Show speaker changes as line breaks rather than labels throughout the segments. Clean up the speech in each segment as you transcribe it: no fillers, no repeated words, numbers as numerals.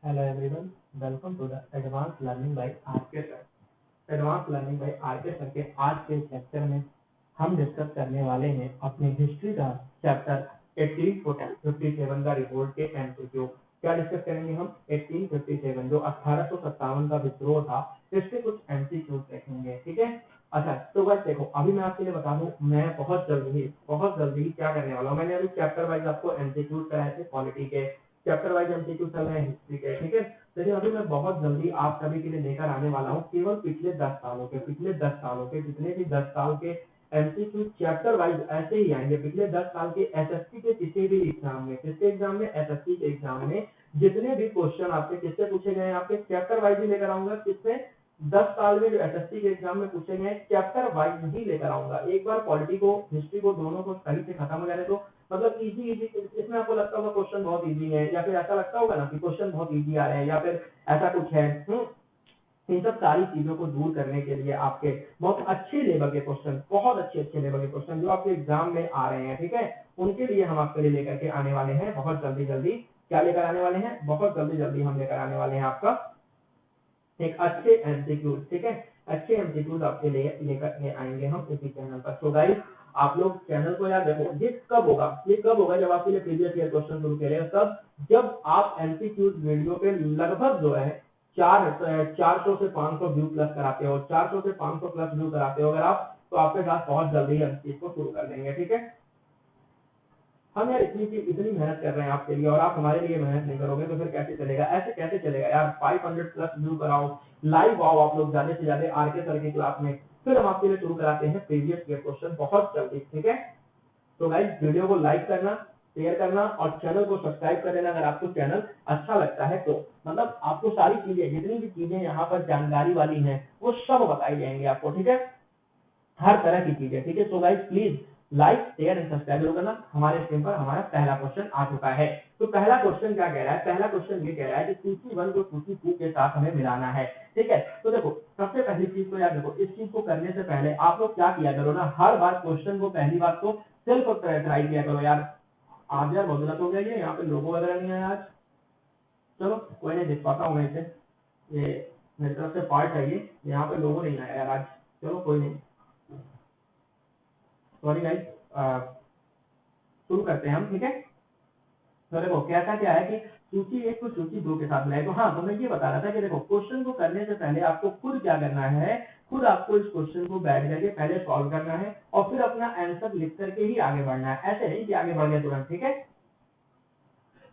Hello everyone, welcome to the Advanced Learning by RK Sir. Advance learning by R K sir के आज के chapter में हम discuss करने वाले हैं अपनी हिस्ट्री का चैप्टर 1857 का रिवोल्ट के एमसीक्यू। क्या डिस्कस करेंगे हम 1857 जो 1857 का विद्रोह था, इसके कुछ एमसीक्यू देखेंगे। ठीक है, अच्छा तो बस देखो, अभी मैं आपके लिए बता दूं, मैं बहुत जल्दी ही क्या करने वाला हूँ। मैंने अभी चैप्टर वाइज आपको एमसीक्यू कराए थे, पॉलिटी के चैप्टर वाइज एमसीक्यू चल रहे हैं हिस्ट्री के। ठीक है, लेकिन अभी मैं बहुत जल्दी आप सभी के लिए लेकर आने वाला हूँ केवल पिछले 10 सालों के जितने भी 10 साल के एमसीक्यू चैप्टर वाइज ऐसे ही आएंगे। पिछले 10 साल के एसएससी के किसी भी एग्जाम में, किसके एग्जाम में, एसएससी के एग्जाम में जितने भी क्वेश्चन आपसे किससे पूछे गए हैं, आपके चैप्टर वाइज ही लेकर आऊंगा। किससे 10 साल में जो एसएससी के एग्जाम में पूछे गए चैप्टर वाइज ही लेकर आऊंगा। एक बार पॉलिटी को, हिस्ट्री को, दोनों को सही से खत्म हो जाने तो मतलब इजी इसमें आपको लगता होगा क्वेश्चन बहुत इजी है, या फिर ऐसा लगता होगा ना कि क्वेश्चन बहुत इजी आ रहे हैं, या फिर ऐसा कुछ है। इन सब सारी चीजों को दूर करने के लिए आपके बहुत अच्छे लेवल के क्वेश्चन, बहुत अच्छे लेवल के क्वेश्चन जो आपके एग्जाम में आ रहे हैं, ठीक है, उनके लिए हम आपके लिए लेकर के आने वाले हैं बहुत जल्दी। क्या लेकर आने वाले हैं? बहुत जल्दी हम लेकर आने वाले हैं आपका एक अच्छे एमसीक्यू। ठीक है, अच्छे एमसीक्यूज आपके लिए लेकर के आएंगे हम इसी चैनल पर। तो गाइस आप लोग चैनल को यार देखो, ये कब होगा जब आपके लिए प्रीवियस ईयर क्वेश्चन शुरू करेगा, तब जब आप एमसीक्यूज वीडियो पे लगभग जो है 400 से 500 व्यू प्लस कराते हो, 400 से 500 प्लस व्यू कराते हो अगर आप, तो आपके साथ बहुत जल्दी हम चीज को शुरू कर देंगे। ठीक है, हम यार इतनी मेहनत कर रहे हैं आपके लिए और आप हमारे लिए मेहनत नहीं करोगे तो फिर कैसे चलेगा? ऐसे कैसे चलेगा यार? 500 प्लस व्यू कराओ, लाइव आओ आप लोग ज्यादा से ज्यादा आरके सर की क्लास में, फिर हम आपके लिए शुरू कराते हैं प्रीवियस ईयर क्वेश्चन बहुत जल्दी। ठीक है, तो गाइस वीडियो को लाइक करना, शेयर करना और चैनल को सब्सक्राइब कर लेना अगर आपको चैनल अच्छा लगता है तो। मतलब आपको सारी चीजें, जितनी भी चीजें यहाँ पर जानकारी वाली हैं वो सब बताई जाएंगी आपको। ठीक है, हर तरह की चीजें। ठीक है, तो guys please like share and subscribe जरूर करना। हमारे स्क्रीन पर हमारा पहला क्वेश्चन आ चुका है। तो पहला क्वेश्चन क्या कह रहा है? पहला क्वेश्चन ये कह रहा है कि सूची 1 को सूची 2 के साथ हमें मिलाना है। ठीक है, तो देखो सबसे पहली चीज तो यार देखो, इस चीज को करने से पहले आप लोग क्या किया करो ना, हर बार क्वेश्चन को पहली बात तो सेल्फ ट्राई किया करो यार। आज यार बहुत गलत हो गया, ये यहाँ पे लोगो वगैरह नहीं आया आज। चलो कोई नहीं, देख पाता हूँ मैं इसे, ये मेरी तरफ से पार्ट है ये, यहाँ पे लोगो नहीं आया यार आज। चलो कोई नहीं, सॉरी गाइस, शुरू करते हैं हम। ठीक है, तो देखो कैसा क्या है कि सूची 1 को सूची 2 के साथ मिलाए। तो हाँ, तो मैं ये बता रहा था कि देखो क्वेश्चन को करने से पहले आपको खुद क्या करना है, खुद आपको इस क्वेश्चन को बैठ करके पहले सॉल्व करना है और फिर अपना आंसर लिख करके ही आगे बढ़ना है। ऐसे नहीं कि आगे बढ़ गए तुरंत। ठीक है,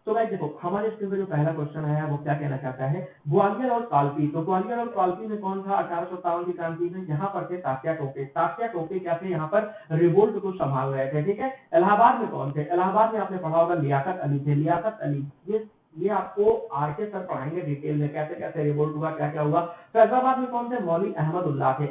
तो गाइस देखो हमारे स्क्रीन पे जो पहला क्वेश्चन आया है वो क्या कहना चाहता है, ग्वालियर और कालपी। तो ग्वालियर और कालपी में कौन था 1857 की क्रांति में? यहाँ पर थे तात्या टोपे। तात्या टोपे क्या थे? यहाँ पर रिवोल्ट को संभाल रहे थे। ठीक है, इलाहाबाद में कौन थे? इलाहाबाद में आपने पढ़ा होगा लियाकत अली थे। लियाकत अली, ये आपको आरके सर पढ़ाएंगे डिटेल में कैसे कैसे रिवोल्ट हुआ, क्या क्या हुआ। फैजाबाद में कौन थे? मौली अहमदुल्लाह थे।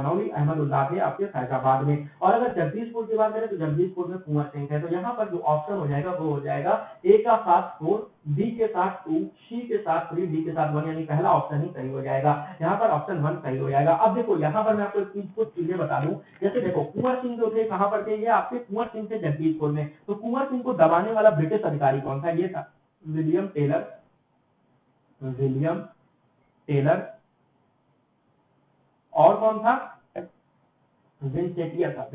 मौली अहमदुल्लाह थे आपके फैजाबाद में। और अगर जगदीशपुर की बात करें तो जगदीशपुर में कुंवर सिंह थे। तो यहाँ पर जो ऑप्शन हो जाएगा वो हो जाएगा ए का साथ 4, बी के साथ 2, सी के साथ 3, डी के साथ 1, यानी पहला ऑप्शन ही सही हो जाएगा। यहाँ पर ऑप्शन 1 सही हो जाएगा। अब देखो यहाँ पर मैं आपको कुछ चीजें बता दूं, जैसे देखो कुंवर सिंह जो थे कहाँ पर थे? ये आपके कुंवर सिंह थे जगदीशपुर में। तो कुंवर सिंह को दबाने वाला ब्रिटिश अधिकारी कौन था? ये था विलियम टेलर। William Taylor. और कौन था? विंसेटियर था।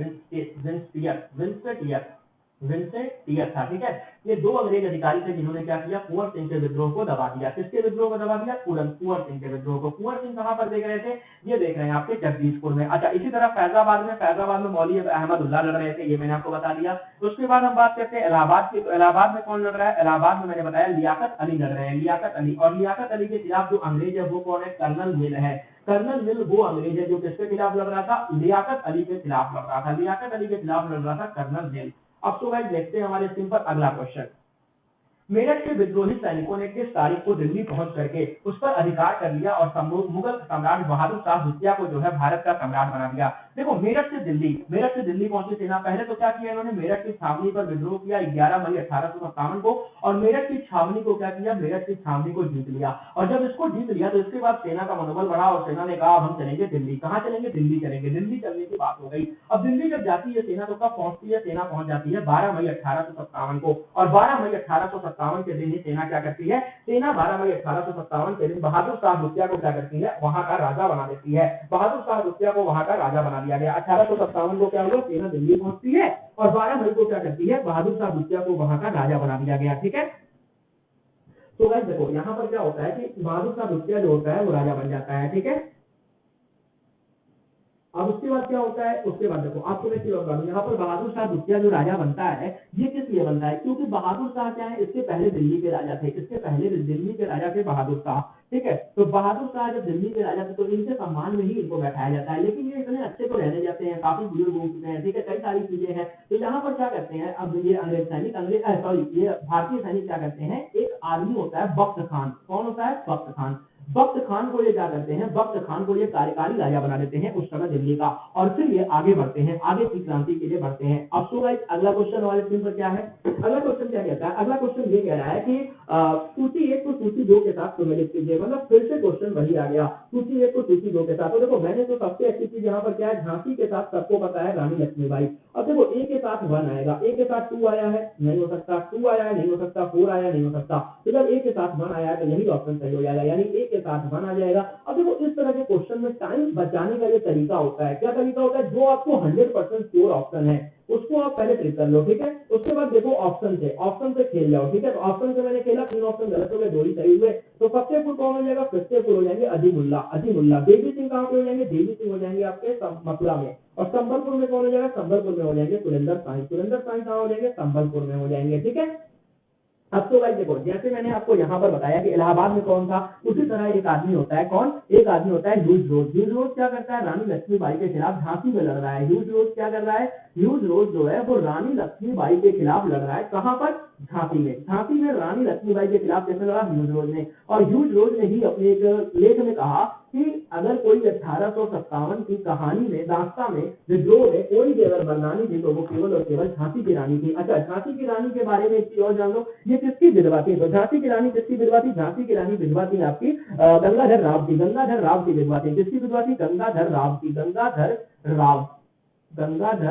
विंसेटियर था। ठीक है, ये दो अंग्रेज अधिकारी थे जिन्होंने क्या किया, कुंवर सिंह के विद्रोह को दबा दिया। किसके विद्रोह को दबा दिया? कुंवर सिंह के विद्रोह को। कुंवर सिंह कहां पर देख रहे थे? ये देख रहे हैं आपके जगदीशपुर में। अच्छा, इसी तरह फैजाबाद में मौली अहमदुल्लाह लड़ रहे थे, ये मैंने आपको बता दिया। उसके बाद हम बात करते हैं इलाहाबाद की। तो इलाहाबाद में कौन लड़ रहा है? इलाहाबाद में मैंने बताया लियाकत अली लड़ रहे हैं। लियाकत अली, और लियाकत अली के खिलाफ जो अंग्रेज है वो कौन है? कर्नल मिल है। कर्नल मिल वो अंग्रेज है जो किसके खिलाफ लड़ रहा था? लियाकत अली के खिलाफ लड़ रहा था। लियाकत अली के खिलाफ लड़ रहा था कर्नल मिल। अब तो गाइस देखते हैं हमारे स्क्रीन पर अगला क्वेश्चन। मेरठ के विद्रोही सैनिकों ने किस तारीख को दिल्ली पहुंच करके उस पर अधिकार कर लिया और मुगल सम्राट बहादुर शाह द्वितीय को जो है भारत का सम्राट बना दिया? देखो मेरठ से दिल्ली पहुंची सेना। पहले तो क्या किया इन्होंने? मेरठ की छावनी पर विद्रोह किया 11 मई 1857 को, और मेरठ की छावनी को क्या किया? मेरठ की छावनी को जीत लिया। और जब इसको जीत लिया तो इसके बाद सेना का मनोबल बढ़ा और सेना ने कहा अब हम चलेंगे दिल्ली। कहाँ चलेंगे? दिल्ली चलेंगे। दिल्ली चलने की बात हो गई। अब दिल्ली जब जाती है सेना तो कब पहुंचती है? सेना पहुंच जाती है 12 मई 1857 को, और 12 मई 1857 1857 के दिन ही सेना क्या करती है, सेना 12 मई 1857 के दिन बहादुर शाह दुतिया को क्या करती है, वहां का राजा बना देती है। बहादुर शाह दुतिया को वहां का राजा बना दिया गया। 1857 को क्या हुआ, सेना दिल्ली पहुंचती है और 12 मई को क्या करती है, बहादुर शाह दुतिया को वहां का राजा बना दिया गया। ठीक है, तो गाइस देखो यहाँ पर क्या होता है कि बहादुर शाह दुतिया जो होता है वो राजा बन जाता है। ठीक है, अब उसके बाद क्या होता है, उसके बाद देखो आपको मैं चीज बता दूं, यहाँ पर बहादुर शाह दुतिया जो राजा बनता है ये किस लिए बनता है, क्योंकि बहादुर शाह क्या है, इसके पहले दिल्ली के राजा थे, इसके पहले दिल्ली के राजा थे बहादुर शाह। ठीक है, तो बहादुर शाह जब दिल्ली के राजा थे तो इनके सम्मान में ही इनको बैठाया जाता है, लेकिन ये इतने अच्छे तो रहने जाते हैं, काफी बुजुर्ग हो चुके हैं। ठीक है, कई सारी चीजें हैं, तो यहाँ पर क्या करते हैं, अब ये अंग्रेज सैनिक, सॉरी ये भारतीय सैनिक क्या करते हैं, एक आदमी होता है बख्त खान, कौन होता है, बख्त खान। बख्त खान को ये क्या करते हैं, बख्त खान को ये कार्यकारी राजा बना देते हैं उस समय दिल्ली का, और फिर ये आगे बढ़ते हैं, आगे की क्रांति के लिए बढ़ते हैं। अब तो गाइस अगला क्वेश्चन वाले स्क्रीन पर क्या है, अगला क्वेश्चन क्या कहता है, अगला क्वेश्चन ये कह रहा है कि सूची 1 को सूची 2 के साथ सम्मिलित कीजिए, मतलब फिर से क्वेश्चन वही आ गया, सूची 1 को सूची 2 के साथ। तो देखो मैंने तो सबसे अच्छी चीज यहाँ पर क्या है, झांसी के साथ सबको पता है रानी लक्ष्मीबाई। अब देखो ए के साथ 1 आएगा, ए के साथ 2 आया है, नहीं हो सकता, 2 आया है, नहीं हो सकता, 4 आया, नहीं हो सकता, तो जब ए के साथ 1 आया है तो यही ऑप्शन सही हो जाएगा, यानी ए के साथ 1 आ जाएगा। अब देखो इस तरह के क्वेश्चन में टाइम बचाने का ये तरीका होता है, क्या तरीका होता है, जो आपको 100% श्योर ऑप्शन है उसको आप पहले ट्रिक कर लो। ठीक है, उसके बाद देखो ऑप्शन से खेल जाओ। ठीक है, तो ऑप्शन से मैंने खेला, 3 ऑप्शन गलत हो गए, 2 ही सही हुए, तो फतेहपुर कौन हो जाएगा, फतेहपुर हो जाएंगे अजीमुल्ला, अजीमुल्ला। देवी सिंह कहाँ पे हो जाएंगे, देवी सिंह हो जाएंगे आपके मथुरा में, और संबलपुर में कौन हो जाएगा, संबलपुर में हो जाएंगे सुरेंद्र साई, सुरेंद्र साई कहाँ हो जाएंगे, संबलपुर में हो जाएंगे। ठीक है, अब तो भाई देखो जैसे मैंने आपको यहाँ पर बताया कि इलाहाबाद में कौन था, उसी तरह एक आदमी होता है, कौन, एक आदमी होता है ह्यूज रोज। ह्यूज रोज क्या करता है, रानी लक्ष्मीबाई के खिलाफ झांसी में लड़ रहा है। ह्यूज रोज क्या कर रहा है, ह्यूज रोज जो है वो रानी लक्ष्मीबाई के खिलाफ लड़ रहा है, कहाँ पर, झांसी में। झांसी में रानी लक्ष्मीबाई के खिलाफ कैसे लड़ा, ह्यूज रोज ने। और ह्यूज रोज ने ही अपने एक लेख में कहा कि अगर कोई 1857 की कहानी में, दास्तां में, विद्रोह में कोई भी अगर मर्दानी थी तो वो केवल और केवल झांसी की रानी थी। अच्छा, झांसी की रानी के बारे में एक चीज और जान लो, ये किसकी विधवा थी, तो झांसी की रानी किसकी विधवा थी, झांसी की रानी विधवा थी आपकी गंगाधर राव की, गंगाधर राव की विधवा थी। किसकी विधवा थी, गंगाधर राव की, गंगाधर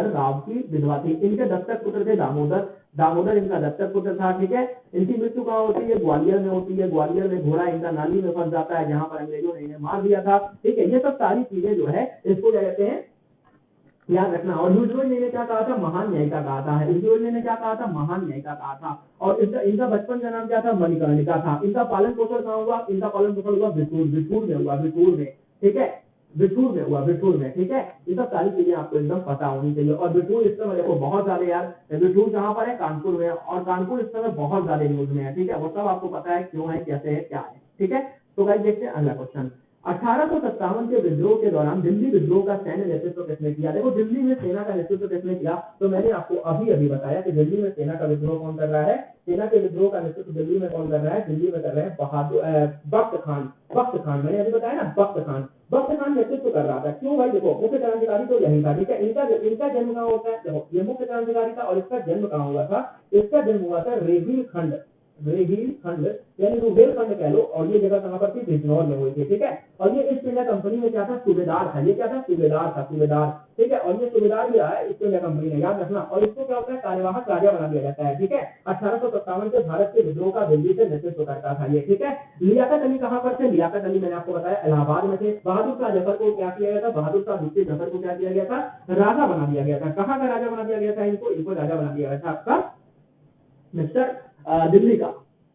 राव की विधवा थी। इनके दत्तक पुत्र थे दामोदर, दामोदर इनका दत्तक पुत्र था। ठीक है, इनकी मृत्यु कहाँ होती है, ग्वालियर में होती है। ग्वालियर में घोड़ा इनका नाली में फंस जाता है, जहां पर अंग्रेजों ने इन्हें मार दिया था। ठीक है, ये सब सारी चीजें जो है इसको क्या कहते हैं, याद रखना। और ह्यूज ने क्या कहा था, महान न्यायिका कहा था। ह्यूज ने क्या कहा था, महान न्यायिका कहा था। और इनका बचपन का नाम क्या था, मणिकर्णिका था। इनका पालन पोषण कहाँ हुआ, इनका पालन पोषण हुआ बिठूर में हुआ, बिठूर में। ठीक है, बिठूर में हुआ, बिठूर में। ठीक है, ये सब सारी चीजें आपको एकदम पता होनी चाहिए। और बिठूर इस समय देखो बहुत ज्यादा यार, बिठूर कहाँ पर है, कानपुर में, और कानपुर इस समय बहुत ज्यादा न्यूज में है। ठीक है, वो सब आपको पता है क्यों है, कैसे है, क्या है। ठीक है, तो गाइस देखते हैं अगला क्वेश्चन। 1857 के विद्रोह के दौरान दिल्ली विद्रोह का सैन्य नेतृत्व किसने किया, देखो दिल्ली में सेना का नेतृत्व किसने किया, तो मैंने आपको अभी अभी बताया कि दिल्ली में सेना का विद्रोह कौन कर रहा है, सेना के विद्रोह का नेतृत्व दिल्ली में कौन कर रहा है, दिल्ली में कर रहे हैं बख्त खान। बख्त खान मैंने अभी बताया ना, बख्त खान, बख्त खान नेतृत्व कर रहा था। क्यों भाई, देखो मुख्य क्रांतिकारी तो यही था। ठीक है, इनका जन्म कहाँ होता है, देखो ये मुख्य क्रांतिकारी था और इसका जन्म कहाँ हुआ था, इसका जन्म हुआ था रेगिल खंड, रेगिल खंड यानी रुहेलखंड कह लो, और ये जगह कहाँ पर थी, बिजनौर में हुई थी। ठीक है, और ये ईस्ट इंडिया कंपनी में क्या था, सूबेदार था। ये क्या था, सूबेदार था, सूबेदार। ठीक है, और ये सूबेदार भी आया ईस्ट इंडिया कंपनी में, याद रखना। और इसको क्या होता है, कार्यवाहक राजा बना दिया जाता है। ठीक है, 1857 के भारत के विद्रोह का दिल्ली से नेतृत्व करता था ये। ठीक है, लियाकत अली कहाँ पर थे, लियाकत अली मैंने आपको बताया इलाहाबाद में थे। बहादुर शाह जफर को क्या किया गया था, बहादुर शाह द्वितीय जफर को क्या किया गया था, राजा बना दिया गया था। कहाँ का राजा बना दिया गया था, इनको राजा बना दिया गया था आपका मिस्टर दिल्ली का।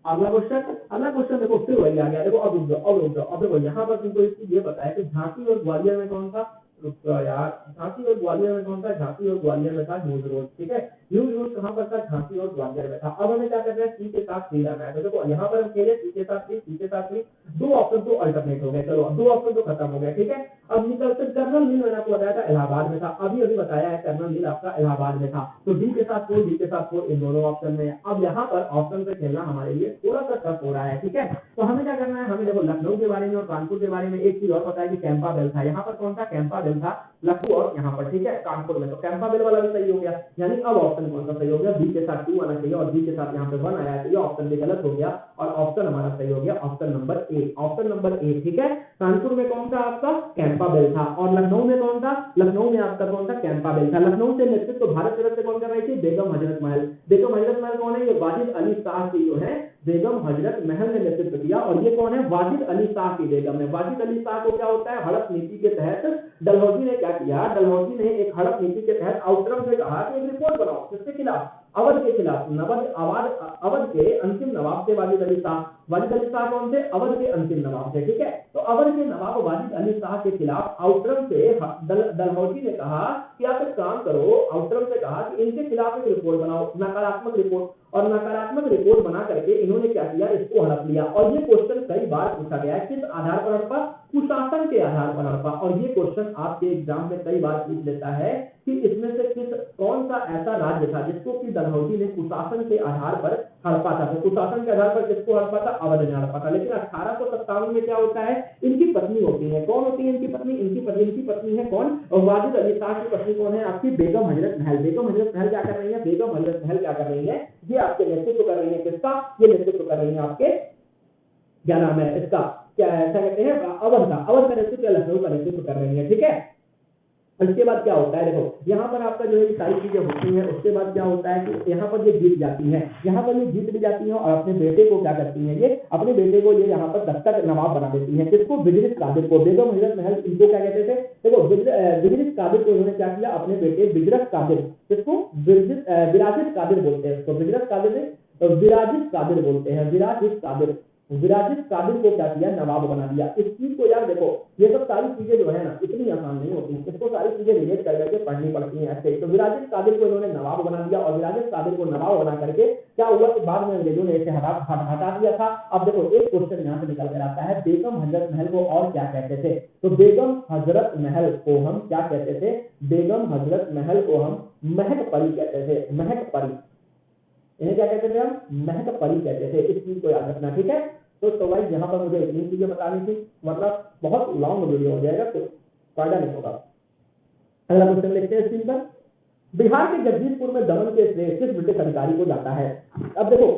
अगला क्वेश्चन देखो फिर वही आ गया। देखो अब रुक जाओ, अब देखो यहाँ पर तुमको इसकी ये बताया कि झांसी और ग्वालियर में कौन था, रुक जाओ यार, झांसी और ग्वालियर में कौन था, झांसी और ग्वालियर में था ह्यूज रोड। ठीक है, ह्यूज रोड कहाँ पर था, झांसी और ग्वालियर में था। अब हमें क्या करना है, सी के साथ सी लाना है। तो देखो यहाँ पर हम खेले सी के साथ सी, सी के साथ सी, 2 ऑप्शन तो अल्टरनेट हो गए, चलो 2 ऑप्शन तो खत्म हो गए। ठीक है, अब निकलते कर्नल मिल मैंने आपको बताया था इलाहाबाद में था, अभी अभी बताया है कर्नल मिल आपका इलाहाबाद में था। तो डी के साथ 4, डी के साथ 4 इन दोनों ऑप्शन में। अब यहाँ पर ऑप्शन से खेलना हमारे लिए थोड़ा सा टफ हो रहा है। ठीक है, तो हमें क्या करना है, हमें देखो लखनऊ के बारे में और कानपुर के बारे में एक चीज और पता है कि कैंपा बेल था। यहाँ पर कौन था, कैंपा बेल बिल था लखनऊ और यहाँ पर, ठीक है, कानपुर में, तो कैंपा बिल वाला भी सही हो गया। यानी अब ऑप्शन कौन सा सही हो गया, बी के साथ 2 आना चाहिए और बी के साथ यहाँ पे 1 आया, तो ये ऑप्शन भी गलत हो गया और ऑप्शन हमारा सही हो गया option number A, option number A, ठीक है। कानपुर में कौन था आपका, कैंपा बिल था, और लखनऊ में कौन था, लखनऊ में आपका कौन था, कैंपा बिल था। लखनऊ से नेतृत्व तो भारत तरफ से कौन कर रही थी, बेगम हजरत महल। बेगम हजरत महल कौन है, ये वाजिद अली शाह की जो है बेगम हजरत महल ने नेतृत्व किया, और ये कौन है, वाजिद अली शाह की बेगम है। वाजिद अली शाह को क्या होता है, हड़प नीति के तहत डलहौजी ने क्या किया, डलहौजी ने एक हड़प नीति के तहत आउटरम से कहा कि एक रिपोर्ट बनाओ, किसके खिलाफ, अवध के खिलाफ, अवध के अंतिम नवाब थे वाजिद अली शाह। वाजिद अली शाह कौन थे, अवध के अंतिम नवाब थे, ठीक है। तो अवध के नवाब वाजिद अली शाह के खिलाफ आउटरम से डलहौजी ने कहा कि आप एक काम करो, आउटरम से कहा कि इनके खिलाफ एक रिपोर्ट बनाओ, नकारात्मक रिपोर्ट, और नकारात्मक रिपोर्ट बना करके इन्होंने क्या किया, इसको हड़प लिया। और ये क्वेश्चन कई बार पूछा गया है, किस आधार पर हड़पा, कुशासन के आधार पर हड़पा, और ये क्वेश्चन आपके एग्जाम में कई बार पूछ लेता है कि इसमें से कौन सा ऐसा राज्य था जिसको कि डलहौजी ने कुशासन के आधार पर हड़पा था। तो कुशासन के आधार पर किसको हड़पा था, अवध ने हड़पा था। लेकिन 1857 में क्या होता है, इनकी पत्नी होती है, कौन होती है इनकी पत्नी, इनकी पत्नी है कौन, वाजिद अली शाह की पत्नी कौन है, आपकी बेगम हजरत महल। बेगम हजरत महल क्या कर रही है, बेगम हजरत महल क्या कर रही है, ये आपके नेतृत्व कर रही है, किसका, ये नेतृत्व कर रही है आपके, क्या नाम है इसका, क्या ऐसा कहते हैं, अवध का नेतृत्व, लखनऊ का नेतृत्व कर रही है, ठीक है। इसके बाद क्या होता है, देखो यहाँ पर आपका जो है ये सारी चीजें होती हैं। उसके बाद क्या होता है कि यहाँ पर ये जीत जाती है, यहाँ पर ये जीत भी जाती है, और अपने बेटे को क्या करती है, ये अपने बेटे को ये यहाँ पर दस्तक नवाब बना देती है, किसको, बिजरिस कादिर को। बेगम हजरत महल इनको क्या कहते थे, देखो बिजरिस कादिर को इन्होंने क्या किया, अपने बेटे बिजरस कादिर, किसको, विराजित कादिर बोलते हैं इसको, बिजरस कादिर ने विराजित कादिर बोलते हैं, विराजित कादिर को क्या किया, नवाब बना दिया। इस चीज को यार देखो, ये सब सारी चीजें जो है ना इतनी आसान नहीं होती, इसको सारी चीजें रिलेट कर करके पढ़नी पड़ती हैं ऐसे। तो विराजित कादिर को इन्होंने नवाब बना दिया, और विराजित कादिर को नवाब बना करके क्या हुआ कि बाद में अंग्रेजों ने इसे हटा दिया था। अब देखो एक क्वेश्चन यहाँ से निकल कर आता है, बेगम हजरत महल को और क्या कहते थे, तो बेगम हजरत महल को हम क्या कहते थे, बेगम हजरत महल को हम महक परी कहते थे, महक परी, इन्हें क्या कहते थे हम, महक परी कहते थे। इस चीज को याद रखना, ठीक है। तो भाई यहाँ पर मुझे इतनी चीजें बतानी थी, मतलब बहुत लॉन्ग वीडियो हो जाएगा, तो फायदा नहीं होगा। अगला क्वेश्चन देखते हैं स्क्रीन पर, बिहार के जगदीशपुर में दमन के श्रेय किस ब्रिटिश अधिकारी को जाता है। अब देखो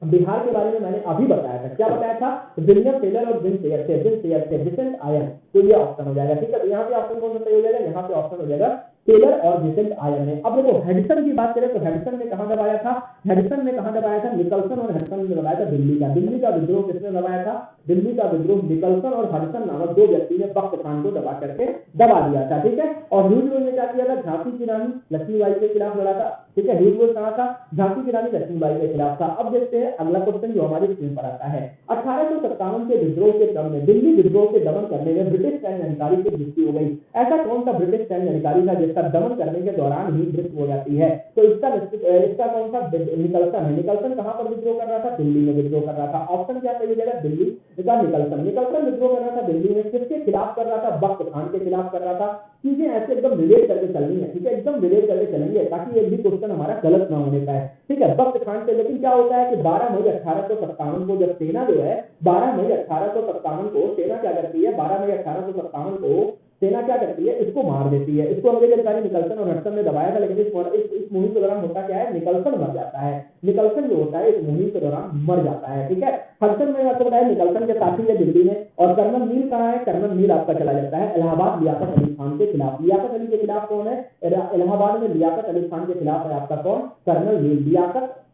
बिहार के बारे में मैंने अभी बताया था, क्या बताया था, विलियम टेलर और विंसेंट आयन, तो ये ऑप्शन हो जाएगा, ठीक है। तो यहाँ पे ऑप्शन कौन सा सही हो जाएगा, यहाँ पे ऑप्शन हो जाएगा टेलर और विंसेंट आयन ने। अब देखो हेडसन की बात करें तो हेडसन ने कहां दबाया था, हेडसन ने कहां दबाया था, निकलसन और हेडसन ने दबाया था दिल्ली का विद्रोह किसने दबाया था, दिल्ली का विद्रोह निकलसन और हेडसन नामक दो व्यक्ति ने बख्त खान को दबा करके दबा दिया था, ठीक है। और ह्यूज ने क्या किया था, झांसी की रानी लक्ष्मीबाई के खिलाफ लड़ा था, ठीक है। ह्यूज कहां था, झांसी की रानी लक्ष्मीबाई के खिलाफ था। अब देखते हैं अगला क्वेश्चन जो हमारी स्क्रीन पर आता है, 1857 के विद्रोह के क्रम में दिल्ली विद्रोह के दमन करने में ब्रिटिश सैन्य अधिकारी की मृत्यु हो गई। ऐसा कौन सा ब्रिटिश सैन्य अधिकारी था जिसका दमन करने के दौरान ही मृत्यु हो जाती है, तो इसका कौन सा, निकलसन है। निकलसन कहां पर विद्रोह कर रहा था, दिल्ली में विद्रोह कर रहा था। ऑप्शन क्या सही जगह, दिल्ली का निकलसन विद्रोह कर रहा था दिल्ली में, किसके खिलाफ कर रहा था, बख्त खान के खिलाफ कर रहा था। चीजें ऐसे एकदम रिलेट करके चलनी है, ठीक है, एकदम रिलेट करके चलेंगे ताकि एक भी क्वेश्चन हमारा गलत ना होने पाए, ठीक है। बख्त खान से, लेकिन क्या होता है कि 12 मई 1857 को जब सेना जो है 12 मई 1857 को सेना क्या करती है, 12 मई 1857 को सेना क्या करती है, इसको मार देती है। इसको अंग्रेज अधिकारी निकलसन और हेडसन ने दबाया था, लेकिन इस मुहिम के दौरान होता क्या है, निकलसन मर जाता है। निकलसन जो होता है इस मुहिम के दौरान मर जाता है, ठीक है। हेडसन में आपको बताया निकलसन के साथी है दिल्ली में, और कर्नल मील कहाँ है, कर्नल मील आपका चला जाता है इलाहाबाद लियाकत अली खान के खिलाफ। लियाकत अली के खिलाफ कौन है, इलाहाबाद में लियाकत अली खान के खिलाफ है आपका कौन, कर्नल मील।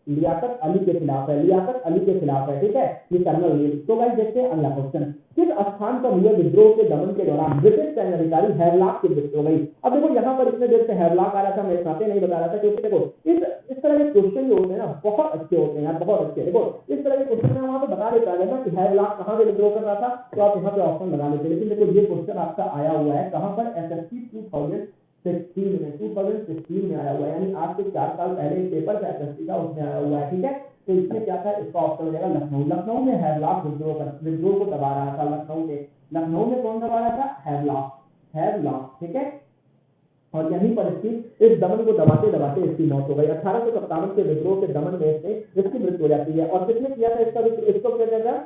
लियाकत अली के खिलाफ है, लियाकत अली के खिलाफ है, ठीक है, ये कर्नल मील। तो गाइस देखते हैं अगला क्वेश्चन, किस स्थान पर हुए विद्रोह के दमन के दौरान ब्रिटिश सैन्य अधिकारी हैवलॉक की मृत्यु हो गई। अब देखो यहाँ पर इतने देर से हैवलॉक आ रहा था, मैं साथे नहीं बता रहा था, क्योंकि देखो इस तरह के क्वेश्चन जो होते हैं ना बहुत अच्छे होते हैं यार, बहुत अच्छे। देखो इस तरह के क्वेश्चन में वहां पे बता देता है ना कि हैवलॉक कहां से विद्रोह कर रहा था, तो आप यहाँ पे ऑप्शन लगा लेते। लेकिन देखो ये क्वेश्चन आपका आया हुआ है कहां पर, एसएससी 2016 में आया हुआ है, यानी आज से 4 साल पहले एक पेपर था एसएससी का, उसमें आया हुआ है, ठीक है। तो इसमें क्या था, इसका ऑप्शन हो जाएगा लखनऊ। लखनऊ में हैवलॉक विद्रोह को दबा रहा था, लखनऊ में कौन दबा रहा था, हैवलॉक, ठीक है। और यहीं पर इस दमन को दबाते दबाते इसकी मौत हो गई। 1857 के विद्रोह के दमन में इसकी मृत्यु हो जाती है। और किसने किया था इसको क्या कहता है,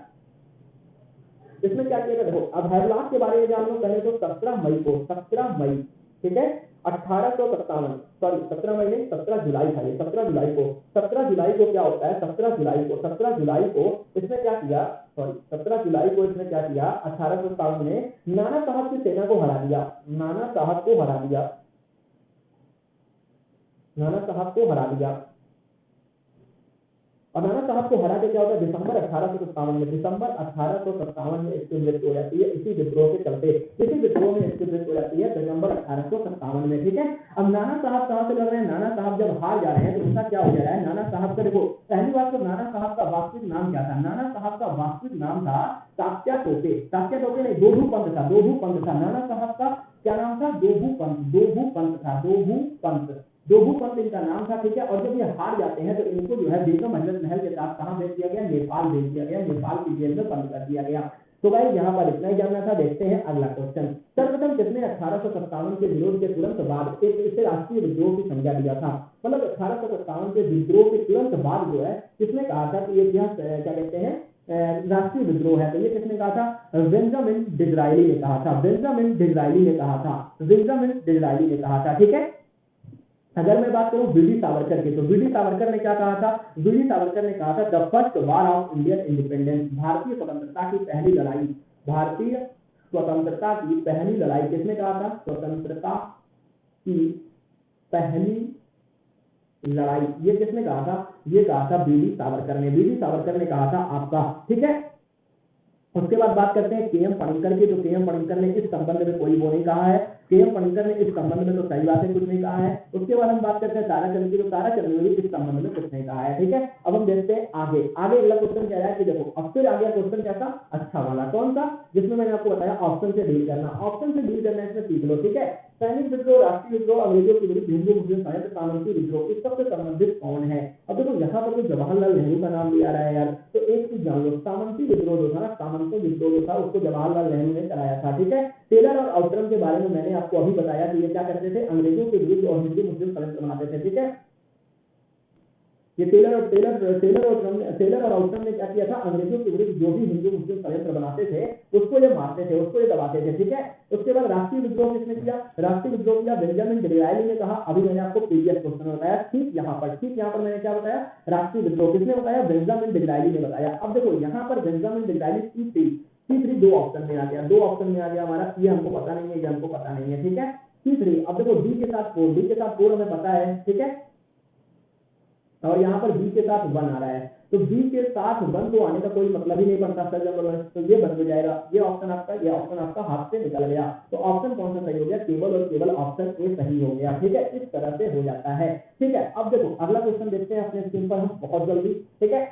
इसमें क्या किया था, देखो अब हैवलॉक के बारे में जान लो पहले। तो 17 मई को, 17 मई, ठीक है, 1857, सॉरी 17 मई नहीं, 17 जुलाई था ये, 17 जुलाई को, 17 जुलाई को क्या होता है, 17 जुलाई को, 17 जुलाई को इसने क्या किया, सॉरी 17 जुलाई को इसने क्या किया, 1857 में नाना साहब की सेना को हरा दिया, नाना साहब को हरा दिया, नाना साहब को हरा दिया। और नाना साहब को हरा के क्या होता है, दिसंबर 1857 में, दिसंबर 1857 में इसकी मृत्यु हो जाती है, इसी विद्रोह के चलते, इसी विद्रोह में इसकी मृत्यु हो जाती है दिसंबर 1857 में, ठीक है। अब नाना साहब कहां से लड़ रहे हैं, नाना साहब जब हार जा रहे हैं तो उनका क्या हो जा रहा है, नाना साहब का देखो पहली बात तो नाना साहब का वास्तविक नाम क्या था, नाना साहब का वास्तविक नाम था तात्या टोपे, तात्या टोपे नहीं, दोभू पंत था, दोभू पंत था, नाना साहब का क्या नाम था, दोभू पंत, दोभू पंत था, दोभू पंत, दोभू पंत इनका नाम था, ठीक है। और जब ये हार जाते हैं तो इनको जो है बेगम हजरत महल के साथ कहां भेज दिया गया, नेपाल भेज दिया गया, नेपाल की जेल में बंद कर दिया गया। तो भाई यहाँ पर इतना ही जानना था। देखते हैं अगला क्वेश्चन। सर्वप्रथम किसने 1857 के विरोध के तुरंत बाद एक इसे राष्ट्रीय विद्रोह की संज्ञा दिया था, मतलब 1857 के विद्रोह के तुरंत बाद जो है किसने कहा था कि ये क्या कहते हैं राष्ट्रीय विद्रोह है, तो ये किसने कहा था, बेंजामिन डिज़रायली ने कहा था, बेंजामिन डिज़रायली ने कहा था, बेंजामिन डिज़रायली ने कहा था, ठीक है। अगर मैं बात करूं वीडी सावरकर की, तो वीडी सावरकर ने क्या कहा था, वीडी सावरकर ने कहा था the first war of Indian independence, भारतीय स्वतंत्रता की पहली लड़ाई, भारतीय स्वतंत्रता की पहली लड़ाई किसने कहा था, स्वतंत्रता की पहली लड़ाई ये किसने कहा था, ये कहा था वीडी सावरकर ने, वीडी सावरकर ने कहा था आपका, ठीक है। उसके बाद बात करते हैं के एम पणिक्कर की, तो के एम पणिक्कर ने इस संबंध में कोई वो नहीं कहा है, के एम पणिक्कर ने इस संबंध में तो सही बात है कुछ नहीं कहा है। उसके बाद हम बात करते हैं ताराचंद की, तो ताराचंद ने भी इस संबंध में कुछ नहीं कहा है, ठीक है। अब हम देखते हैं आगे, आगे अगला क्वेश्चन कह रहा है कि देखो अब फिर आगे क्वेश्चन क्या था, अच्छा वाला, कौन सा, जिसमें मैंने आपको बताया ऑप्शन से डील करना, ऑप्शन से डील करना इसमें सीख लो, ठीक है। सैनिक विद्रोह, राष्ट्रीय विद्रोह, अंग्रेजों के विरुद्ध हिंदू मुस्लिम संयुक्त सामंती विद्रोह, इस सबसे संबंधित कौन है। अब देखो यहाँ पर जवाहरलाल नेहरू का नाम लिया रहा है यार, तो एक चीज जान लो, सामंती विद्रोह जो था ना, सामंती विद्रोह जो था उसको जवाहरलाल नेहरू ने कराया था, ठीक है। टेलर और आउटरम के बारे में मैंने आपको अभी बताया कि ये क्या करते थे, अंग्रेजों के विरुद्ध और हिंदू मुस्लिम संयुक्त बनाते थे, ठीक है। ये टेलर और आउटरम ने क्या किया था, अंग्रेजों के विरुद्ध जो भी हिंदू मुस्लिम संयंत्र बनाते थे उसको ये मारते थे, उसको ये दबाते थे, ठीक है। उसके बाद राष्ट्रीय विद्रोह किसने किया, राष्ट्रीय विद्रोह किया बेंजामिन डिज़रायली ने कहा, अभी मैंने आपको प्रीवियस क्वेश्चन में बताया, ठीक यहाँ पर मैंने क्या बताया, राष्ट्रीय विद्रोह किसने बताया, बेंजामिन डिज़रायली ने बताया। अब देखो यहाँ पर बेंजामिन डिज़रायली तीसरी दो ऑप्शन में आ गया, दो ऑप्शन में आ गया हमारा, ये हमको पता नहीं है, ये हमको पता नहीं है, ठीक है। तीसरी, अब देखो डी के साथ फोर, डी के साथ फोर हमें पता है, ठीक है, और यहाँ पर बी के साथ वन आ रहा है, तो बी के साथ वन को आने का कोई मतलब ही नहीं पड़ता सर, जब तो ये बन हो जाएगा, ये ऑप्शन आपका हाथ से निकल गया। तो ऑप्शन कौन सा सही हो गया, केवल और केवल ऑप्शन ए सही हो गया, ठीक है। इस तरह से हो जाता है, ठीक है। अब देखो अगला क्वेश्चन देखते हैं अपने स्क्रीन पर हम बहुत जल्दी, ठीक है।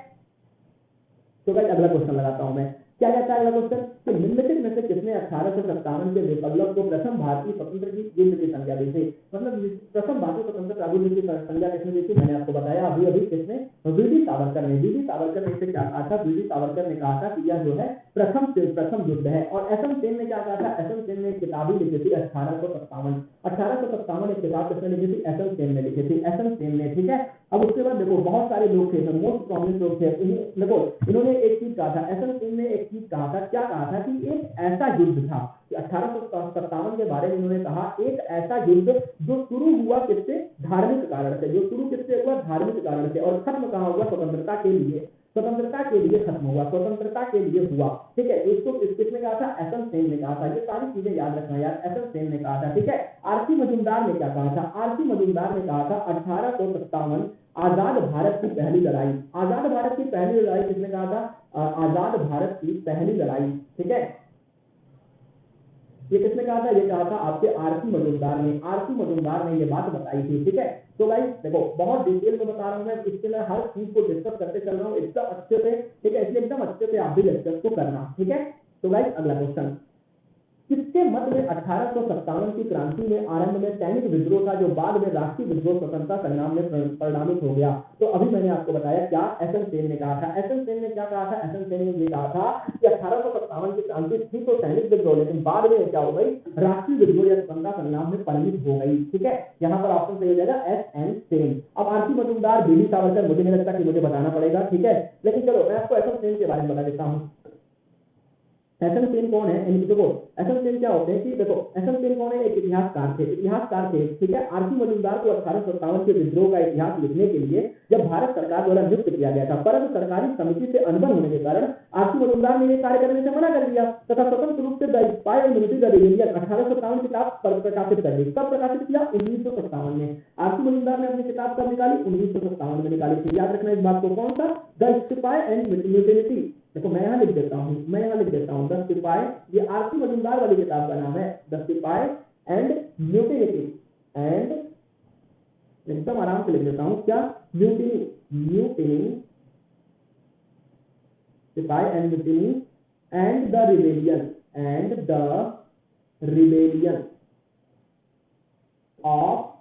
तो गाइस अगला क्वेश्चन लगाता हूं मैं, क्या कहता है अगला क्वेश्चन कि निम्नलिखित में से किसने 1857 के रिपब्लिक को प्रथम भारतीय स्वतंत्र की युद्ध की संज्ञा दी थी, मतलब प्रथम भारतीय स्वतंत्रता युद्ध की संज्ञा किसने दी थी, मैंने आपको बताया अभी अभी, किसने, वीडी सावरकर ने। वीडी सावरकर ने इसे क्या कहा था, वीडी सावरकर ने कहा था कि यह जो है प्रथम युद्ध है। और एस एम सेन ने क्या कहा था, एस एम सेन ने एक किताब ही लिखी थी 1857 एक किताब किसने लिखी थी, एस एम सेन ने लिखी थी, एस एम सेन ने, ठीक है। अब उसके बाद देखो बहुत सारे लोग थे, मोस्ट प्रोमिनेंट लोग थे, देखो इन्होंने एक चीज कहा था, एस एम सेन ने एक चीज कहा था, क्या कहा था कि एक ऐसा युद्ध था, 1857 के बारे में इन्होंने कहा, एक ऐसा युद्ध जो शुरू हुआ किससे, धार्मिक कारण से, जो शुरू किससे हुआ, धार्मिक कारण से, और खत्म कहाँ हुआ, स्वतंत्रता के लिए, स्वतंत्रता के लिए खत्म हुआ, स्वतंत्रता के लिए हुआ, ठीक है। इसको किसने कहा था, एस एम सेन ने कहा था। ये सारी चीजें याद रखना यार, एस एम सेन ने कहा था, ठीक है। आरसी मजूमदार ने क्या कहा था, आरसी मजूमदार ने कहा था 1857 आजाद भारत की पहली लड़ाई, आजाद भारत की पहली लड़ाई किसने कहा था, आजाद भारत की पहली लड़ाई, ठीक है। ये किसने कहा था, ये कहा था आपके आरसी मजूमदार ने, आरसी मजूमदार ने ये बात बताई थी, ठीक है। तो गाइस देखो बहुत डिटेल में बता रहा हूं मैं, इसके लिए हर चीज को डिस्कस करते चल रहा हूँ एकदम अच्छे से, ठीक है, इसलिए एकदम अच्छे से आप भी डिस्कस को करना, ठीक है। तो गाइस अगला क्वेश्चन, किसके मत में 1857 की क्रांति में आरंभ में सैनिक विद्रोह था जो बाद में राष्ट्रीय विद्रोह स्वतंत्रता संग्राम में परिणामित हो गया। तो अभी मैंने आपको बताया क्या एस एम सेन ने कहा था, एस एम सेन ने क्या कहा था, एस एम सेन ने ये कहा था कि 1857 की क्रांति थी तो सैनिक विद्रोह, लेकिन बाद में क्या हो गई, राष्ट्रीय विद्रोह या स्वतंत्रता संग्राम में परिणित हो गई, ठीक है। यहाँ पर ऑप्शन सही हो जाएगा एस एम सेन। अब आरसी मजूमदार, बीडी सावरकर, मुझे नहीं लगता कि मुझे बताना पड़ेगा, ठीक है, लेकिन चलो मैं आपको एस एम सेन के बारे में बता देता हूँ। एसएन सेन कौन है? इनकी देखो एसएन सेन क्या होते हैं कि देखो एसएन सेन कौन है? एक इतिहासकार थे, ठीक है। आरसी मजूमदार को 1857 के विद्रोह का इतिहास लिखने के लिए जब भारत सरकार द्वारा नियुक्त किया गया था, परंतु सरकारी समिति से अनबन होने के कारण आरसी मजूमदार ने ये कार्य करने से मना कर दिया तथा स्वतंत्र रूप से the spy and military the rebellion 1857 किताब प्रकाशित कर दी। कब प्रकाशित किया? 1957 में। आरसी मजूमदार ने अपनी किताब कब निकाली? 1957 में निकाली थी। याद रखना इस बात को। कौन सा? The spy and military. देखो मैं यहाँ लिख देता हूँ द सिपाही, ये आरसी मजूमदार वाली किताब का नाम है, द सिपाही एंड म्यूटिनी। एंड एकदम आराम से लिख देता हूँ, क्या? म्यूटिनी, सिपाही and mutiny and the rebellion of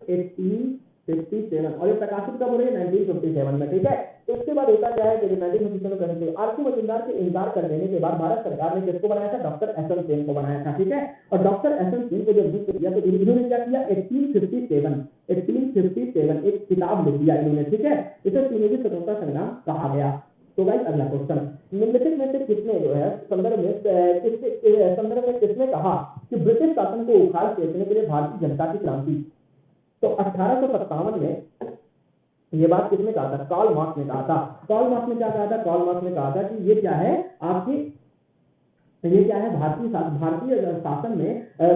1857। और ये प्रकाशित कब हो रही है? 1957 में, ठीक है। तो इसके बाद होता क्या है कि 1957 में आरसी मजूमदार के इंकार कर देने के बाद भारत सरकार ने किसको बनाया था? डॉक्टर एसएन सेन को बनाया था, ठीक है। और डॉक्टर एसएन सेन को जब नियुक्त किया तो इन्होंने क्या किया? 1857 एक किताब लिख दिया इन्होंने, ठीक है। इसे सुनियोजित स्वतंत्रता संग्राम कहा गया। तो गाइस अगला क्वेश्चन, निम्नलिखित में से किसने जो है संदर्भ में किसने कहा कि ब्रिटिश शासन को उखाड़ फेंकने के लिए भारतीय जनता की क्रांति? तो 1857 में ये बात किसने कहा था? कार्ल मार्क्स ने कहा था। कार्ल मार्क्स ने क्या कहा था? कार्ल मार्क्स ने कहा था कि ये क्या है आपकी, ये क्या है? भारतीय शासन में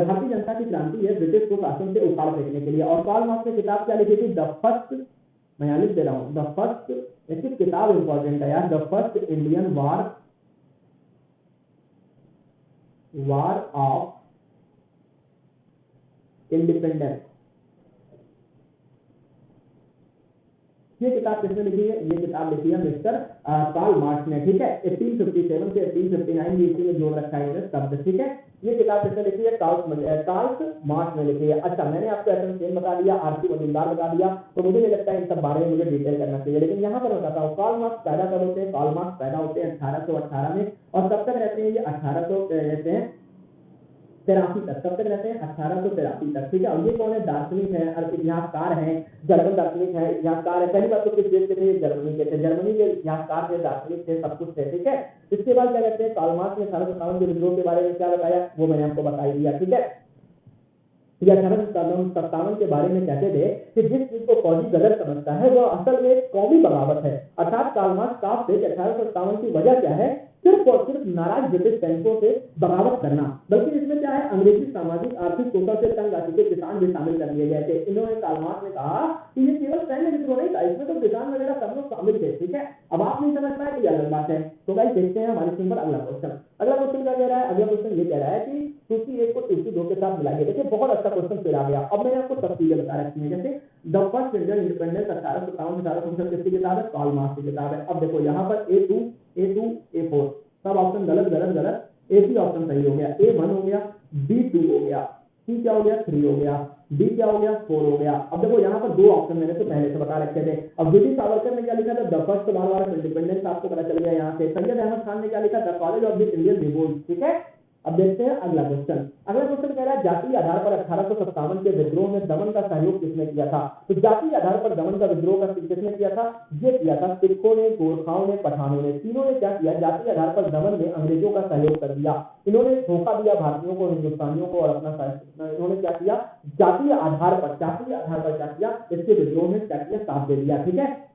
भारतीय जनता की क्रांति है ब्रिटिश को शासन से उखाड़ फेंकने के लिए। और कार्ल मार्क्स ने किताब क्या लिखी थी? द फर्स्ट, मैं यहाँ लिख दे रहा हूँ, द फर्स्ट, इसकी किताब इंपॉर्टेंट है यार, the first Indian war of independence. ये किताब किसने लिखी है? ये किताब लिखी है मिस्टर कार्ल मार्क्स ने, ठीक है। 1857 से 1859 की इसी में जोड़ रखा है शब्द, ठीक है। ये किताब किसने लिखी है? कार्ल मार्क्स ने लिखी है। अच्छा, मैंने आपको एसएन सेन बता दिया, आरसी मजूमदार बता दिया, तो मुझे नहीं लगता है इन सब बारे में मुझे डिटेल करना चाहिए। लेकिन यहाँ पर बताता हूँ, कार्ल मार्क्स पैदा कब होते हैं? कार्ल मार्क्स पैदा होते हैं 1818 में, और कब तक रहते हैं ये? 1883 तक। कब तक रहते हैं? 1883 तक, ठीक है। और ये कौन है? दार्शनिक है, इतिहासकार है, जर्मन दार्शनिक है, इतिहासकार है। पहली बात तो किस देश के थे? जर्मनी के थे। जर्मनी के इतिहासकार थे, दार्शनिक थे, सब कुछ थे, ठीक है। इसके बाद क्या कहते हैं? कार्ल मार्क्स ने 1857 के विद्रोह के बारे में क्या बताया? वो मैंने आपको बता ही दिया, ठीक है। 1857 के बारे में कहते थे कि जिस चीज को फौजी गलत समझता है वह असल में एक कौमी बगावत है। अर्थात कार्ल मार्क्स साफ थे कि 1857 की वजह क्या है? सिर्फ और सिर्फ नाराज ब्रिटिश सैनिकों से बगावत करना, बल्कि इसमें क्या है? अंग्रेजी सामाजिक आर्थिक शोषण से तंग आ चुके किसान भी शामिल कर लिए गए थे। इन्होंने कार्ल मार्क्स ने कहा कि ये केवल सैन्य विद्रोह नहीं था, इसमें तो किसान वगैरह सब लोग शामिल थे, ठीक है। अब आप नहीं समझ पाए तो ये अलग बात है। तो गाइस देखते हैं हमारे स्क्रीन पर अगला क्वेश्चन। अगला क्वेश्चन क्या कह रहा है? अगला क्वेश्चन ये कह रहा है कि सूची 1 को सूची 2 के साथ मिलाइए। देखिए बहुत अच्छा क्वेश्चन फिर आ गया। अब मैंने आपको तफसीलें बता रखी है, जैसे द फर्स्ट इंडियन इंडिपेंडेंस 1857 से 1865 किसकी किताब है? कार्ल मार्क्स की किताब है। अब देखो यहाँ पर A2 A4 सब ऑप्शन गलत, एक ही ऑप्शन सही हो गया। A1 हो गया, B2 हो गया, C क्या हो गया? 3 हो गया, D क्या हो गया? 4 हो गया। अब देखो यहाँ पर दो ऑप्शन मैंने तो पहले से बता रखे थे। अब ब्रिटिश सावरकर ने क्या लिखा था? The first war of independence, आपको पता चल गया यहाँ से। सैयद अहमद खान ने क्या लिखा? The college of the Indian revolt, ठीक है। अब देखते हैं अगला क्वेश्चन। अगला क्वेश्चन कह रहा है जातीय आधार पर 1857 के विद्रोह में दमन का सहयोग किसने किया था? तो जातीय आधार पर दमन का विद्रोह का किसने किया था? ये किया था सिखों ने, गोरखाओं ने, पठानों ने। तीनों ने क्या किया? जातीय आधार पर दमन में अंग्रेजों का सहयोग कर दिया। इन्होंने धोखा दिया भारतीयों को, हिंदुस्तानियों को, और अपना इन्होंने क्या किया? जातीय आधार पर क्या किया? इसके विद्रोह में क्या किया? साथ दे दिया, ठीक है।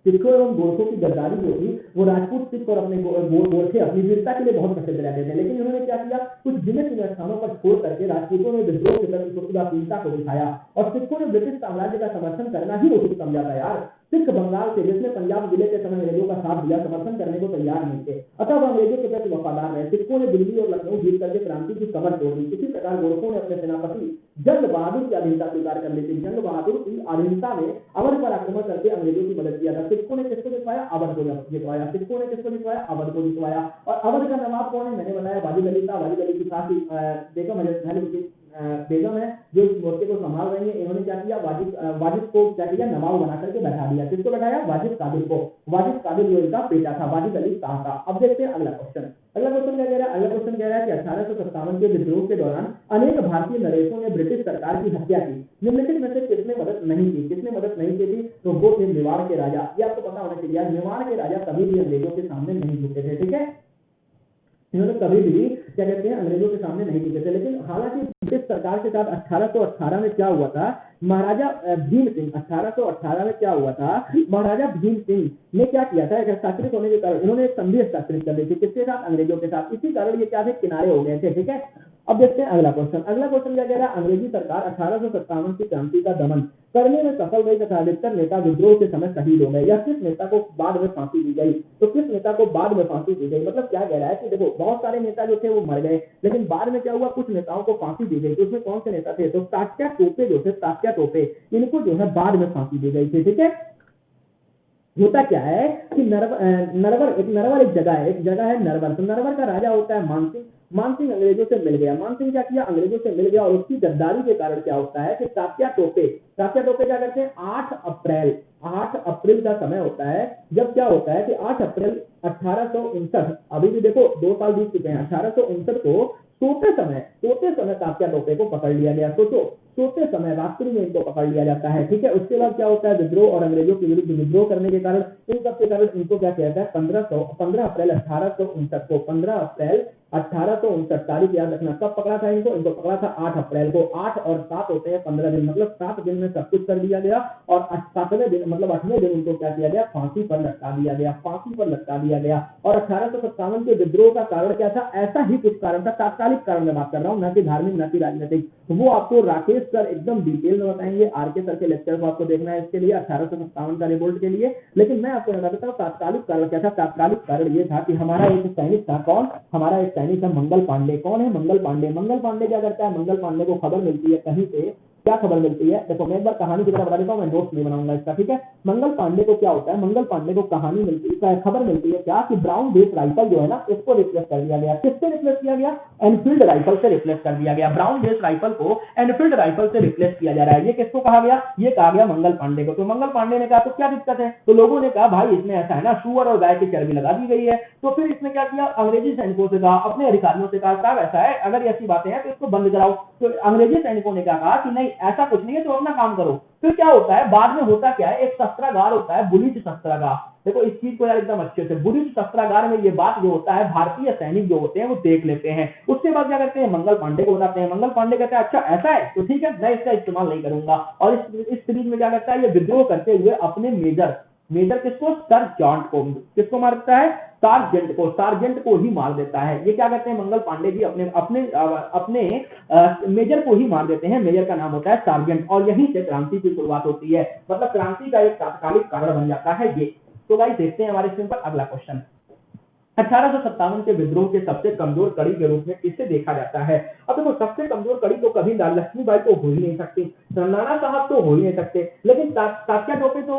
सिखों एवं गोरखों की गद्दारी जो थी वो राजपूत सिख और अपने गोरखे अपनी वीरता के लिए बहुत प्रसिद्ध रहते थे, लेकिन इन्होंने क्या किया? कुछ गिने स्थानों पर छोड़ करके राजपूतों ने विद्रोह के प्रति उदासीनता को दिखाया, और सिखों ने ब्रिटिश साम्राज्य का समर्थन करना ही उचित समझा था यार। सिख बंगाल से, जिसने पंजाब जिले के समय अंग्रेजों का साथ दिया, समर्थन करने को तैयार नहीं थे, अतः वह अंग्रेजों के प्रति वफादार रहे। सिखों ने दिल्ली और लखनऊ जीत करके क्रांति की कमर तोड़ दी। इसी प्रकार गोरखों ने अपने सेनापति जंग बहादुर की अधीनता स्वीकार कर ली थी। जंग बहादुर की अधीनता में अवध पर आक्रमण करके अंग्रेजों की मदद किया था। सिखों ने किसको जितवाया? अवध को जितवाया। सिखों ने किसको जितवाया? अवध को जितवाया। और अवध का नवाब कौन है? मैंने बताया वाजिद अली था। वाजिद अली की साथ बेगम बेगम है जो इस मोर्चे को संभाल रही है। इन्होंने क्या किया? वाजिद को क्या किया? नवाब बना करके बैठा दिया। किसको बैठाया? वाजिद कादिर को। वाजिद कादिर जो इनका बेटा था, वाजिद अली शाह का। अब देखते हैं अगला क्वेश्चन। अगला क्वेश्चन क्या कह रहा है? अगला क्वेश्चन कह रहा है कि 1857 के विद्रोह के दौरान अनेक भारतीय नरेशों ने ब्रिटिश सरकार की हत्या की। निम्नलिखित में से किसने मदद नहीं की? किसने मदद नहीं की थी? तो वो थे मेवाड़ के राजा। ये आपको पता होना चाहिए, मेवाड़ के राजा कभी भी अंग्रेजों के सामने नहीं झुके थे, ठीक है।
इन्होंने कभी भी क्या कहते हैं अंग्रेजों के सामने नहीं टिके थे। लेकिन हालांकि ब्रिटिश सरकार के साथ 1818 में क्या हुआ था, महाराजा भीम सिंह 1818 में क्या हुआ था, महाराजा भीम सिंह ने क्या किया था, एक हस्ताक्षरित होने के कारण इन्होंने एक संधि हस्ताक्षरित कर दी थी किसके साथ, अंग्रेजों के साथ। इसी कारण ये क्या थे, किनारे हो गए थे। ठीक है, अब देखते हैं अगला क्वेश्चन। अगला क्वेश्चन क्या कह रहा है, अंग्रेजी सरकार 1857 की क्रांति का दमन करने में सफल रही तथा अधिकतर नेता विद्रोह के समय शहीद हो गए। या किस नेता को बाद में फांसी दी गई, तो किस नेता को बाद में फांसी दी गई, मतलब क्या कह रहा है कि देखो बहुत सारे नेता जो थे वो मर गए, लेकिन बाद में क्या हुआ, कुछ नेताओं को फांसी दी गई। तो उसमें कौन से नेता थे, तो तात्या टोपे जो थे, तात्या टोपे, इनको जो है बाद में फांसी दी गई थी। ठीक है, होता क्या है कि नरवर एक जगह है नरवर। तो नरवर का राजा होता है मानसिंह। मानसिंह अंग्रेजों से मिल गया। मानसिंह क्या किया, अंग्रेजों से मिल गया, और उसकी गद्दारी के कारण क्या होता है कि तात्या टोपे क्या करते हैं, 8 अप्रैल का समय होता है, जब क्या होता है कि 8 अप्रैल 1859, अभी भी देखो 2 साल बीत चुके हैं, 1859 को सोते समय तात्या टोपे को पकड़ लिया गया। सोते समय रात्रि में इनको पकड़ लिया जाता है। ठीक है, उसके बाद क्या होता है, विद्रोह और अंग्रेजों के विरुद्ध विद्रोह करने के कारण इन सबके कारण इनको क्या कहता है, 15 अप्रैल 1859 को, 15 अप्रैल 1859 तारीख याद रखना, कब पकड़ा था इनको पकड़ा था 8 अप्रैल को। 8 और 7 होते हैं 15 दिन, मतलब 7 दिन में सब कुछ कर दिया गया, और 7वें दिन मतलब 8वें दिन उनको क्या किया गया, फांसी पर लटका दिया गया। और 1857 के विद्रोह का कारण क्या था, ऐसा ही कुछ कारण था, तात्कालिक कारण में बात कर रहा हूँ, न कि धार्मिक न कि राजनीतिक। वो आपको राकेश सर एकदम डिटेल में बताएंगे, आरके सर के लेक्चर को आपको देखना है इसके लिए, 1857 का रिवोल्ट के लिए। लेकिन मैं आपको बता देता हूँ तात्कालिक कारण क्या था। तात्कालिक कारण ये था कि हमारा एक सैनिक था, कौन, हमारा एक सैनिक है मंगल पांडे। कौन है, मंगल पांडे। मंगल पांडे क्या करता है, मंगल पांडे को खबर मिलती है कहीं से, क्या खबर मिलती है, देखो मैं एक बार कहानी की तरह बता देता हूँ, मैं नोट्स नहीं बनाऊंगा इसका। ठीक है, मंगल पांडे को क्या होता है, मंगल पांडे को कहानी मिलती है, खबर मिलती है क्या, कि ब्राउन बेस राइफल जो है ना, इसको रिप्लेस कर दिया गया। किससे रिप्लेस किया गया, एनफील्ड राइफल से रिप्लेस कर दिया गया। ब्राउन बेस राइफल को एनफील्ड राइफल से रिप्लेस किया जा रहा है। ये किसको कहा गया, ये कहा गया मंगल पांडे को। तो मंगल पांडे ने कहा तो क्या दिक्कत है, तो लोगों ने कहा भाई इसमें ऐसा है ना, सुअर और गाय की चर्बी लगा दी गई है। तो फिर इसने क्या किया, अंग्रेजी सैनिकों से कहा, अपने अधिकारियों से कहा, साहब ऐसा है, अगर ऐसी बातें हैं तो इसको बंद कराओ। तो अंग्रेजी सैनिकों ने क्या कहा कि नहीं ऐसा कुछ नहीं है, तो अपना काम करो। फिर क्या होता है, बाद में होता क्या है, एक शस्त्रागार होता है, बुलिच शस्त्रागार। देखो इस चीज को यार एकदम अच्छे से, बुलिच शस्त्रागार में ये बात जो होता है, भारतीय सैनिक जो होते हैं वो देख लेते हैं। उसके बाद क्या करते हैं, मंगल पांडे को बताते हैं। मंगल पांडे कहते हैं अच्छा ऐसा है तो ठीक है, मैं इसका इस्तेमाल नहीं करूंगा। और इस सीरीज में क्या करता है, ये विद्रोह करते हुए अपने मेजर किसको, सर्जेंट को, किसको मारता है, सार्जेंट को ही मार देता है। ये क्या करते हैं, मंगल पांडे जी अपने अपने अपने मेजर को ही मार देते हैं। मेजर का नाम होता है सार्जेंट, और यहीं से क्रांति की शुरुआत होती है। मतलब क्रांति का एक तात्कालिक कारण बन जाता है ये। तो गाइस देखते हैं हमारे स्क्रीन पर अगला क्वेश्चन। 1857 के विद्रोह के सबसे कमजोर कड़ी के रूप में किसे देखा जाता है। अब देखो सबसे कमजोर कड़ी तो कभी लक्ष्मीबाई तो हो ही नहीं सकती, नाना साहब तो हो ही नहीं सकते, लेकिन तात्या टोपे तो